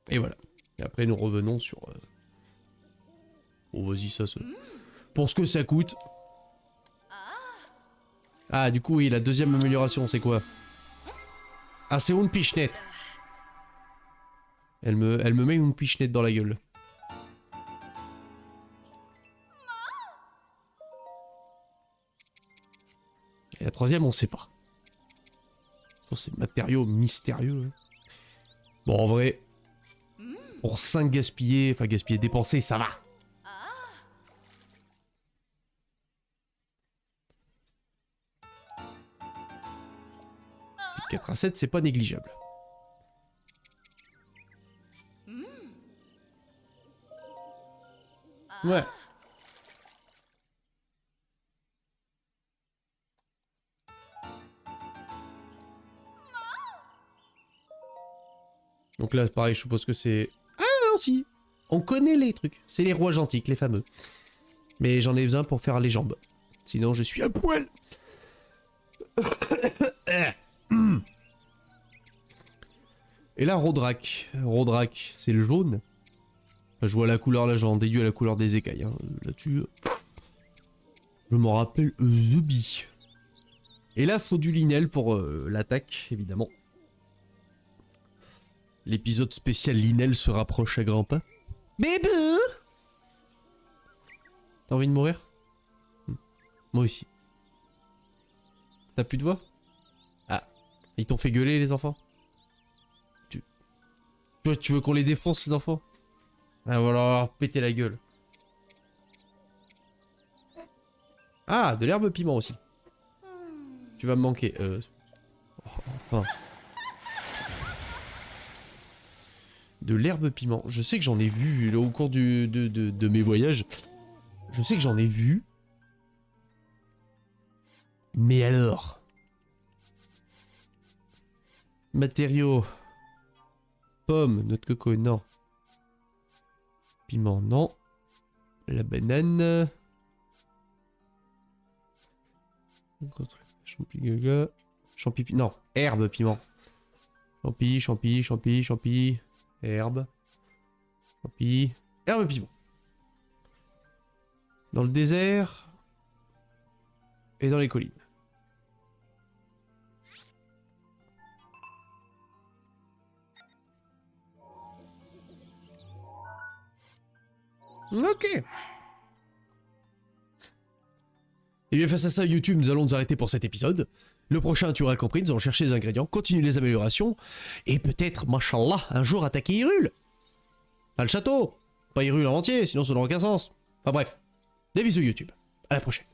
Speaker 1: Et voilà. Et après, nous revenons sur... Oh, vas-y, ça... Pour ce que ça coûte. Ah, du coup, oui, la deuxième amélioration, c'est quoi? Ah, c'est une pichenette. Elle me met une pichenette dans la gueule. Et la troisième, on sait pas. C'est matériaux mystérieux. Bon, en vrai... Pour 5 gaspillés, enfin gaspillés, dépensés, ça va. 4 à 7, c'est pas négligeable. Ouais. Donc là, pareil, je suppose que c'est... Ah non, si. On connaît les trucs. C'est les rouages antiques, les fameux. Mais j'en ai besoin pour faire les jambes. Sinon, je suis à poil. Et là, Rodrak. Rodrak, c'est le jaune. Enfin, je vois la couleur, là, j'en déduis à la couleur des écailles. Hein. Là-dessus, je m'en rappelle The Bee. Et là, faut du Linel pour l'attaque, évidemment. L'épisode spécial Linel se rapproche à grands pas. Bébé! T'as envie de mourir? Moi aussi. T'as plus de voix? Ah. Ils t'ont fait gueuler, les enfants? Tu veux qu'on les défonce, ces enfants? Ah, voilà, alors, péter la gueule. Ah, de l'herbe piment aussi. Tu vas me manquer. Enfin. De l'herbe piment. Je sais que j'en ai vu là, au cours de mes voyages. Je sais que j'en ai vu. Mais alors? Matériaux. Pomme, noix de coco, non. Piment, non. La banane. Champi, champi, non. Herbe, piment. Champi, champi, champi, champi. Herbe. Champi. Herbe, piment. Dans le désert. Et dans les collines. Ok. Et bien face à ça, YouTube, nous allons nous arrêter pour cet épisode. Le prochain, tu auras compris, nous allons chercher les ingrédients, continuer les améliorations, et peut-être, machallah, un jour attaquer Hyrule. Pas le château, pas Hyrule en entier, sinon ça n'aura aucun sens. Enfin bref, des bisous YouTube, à la prochaine.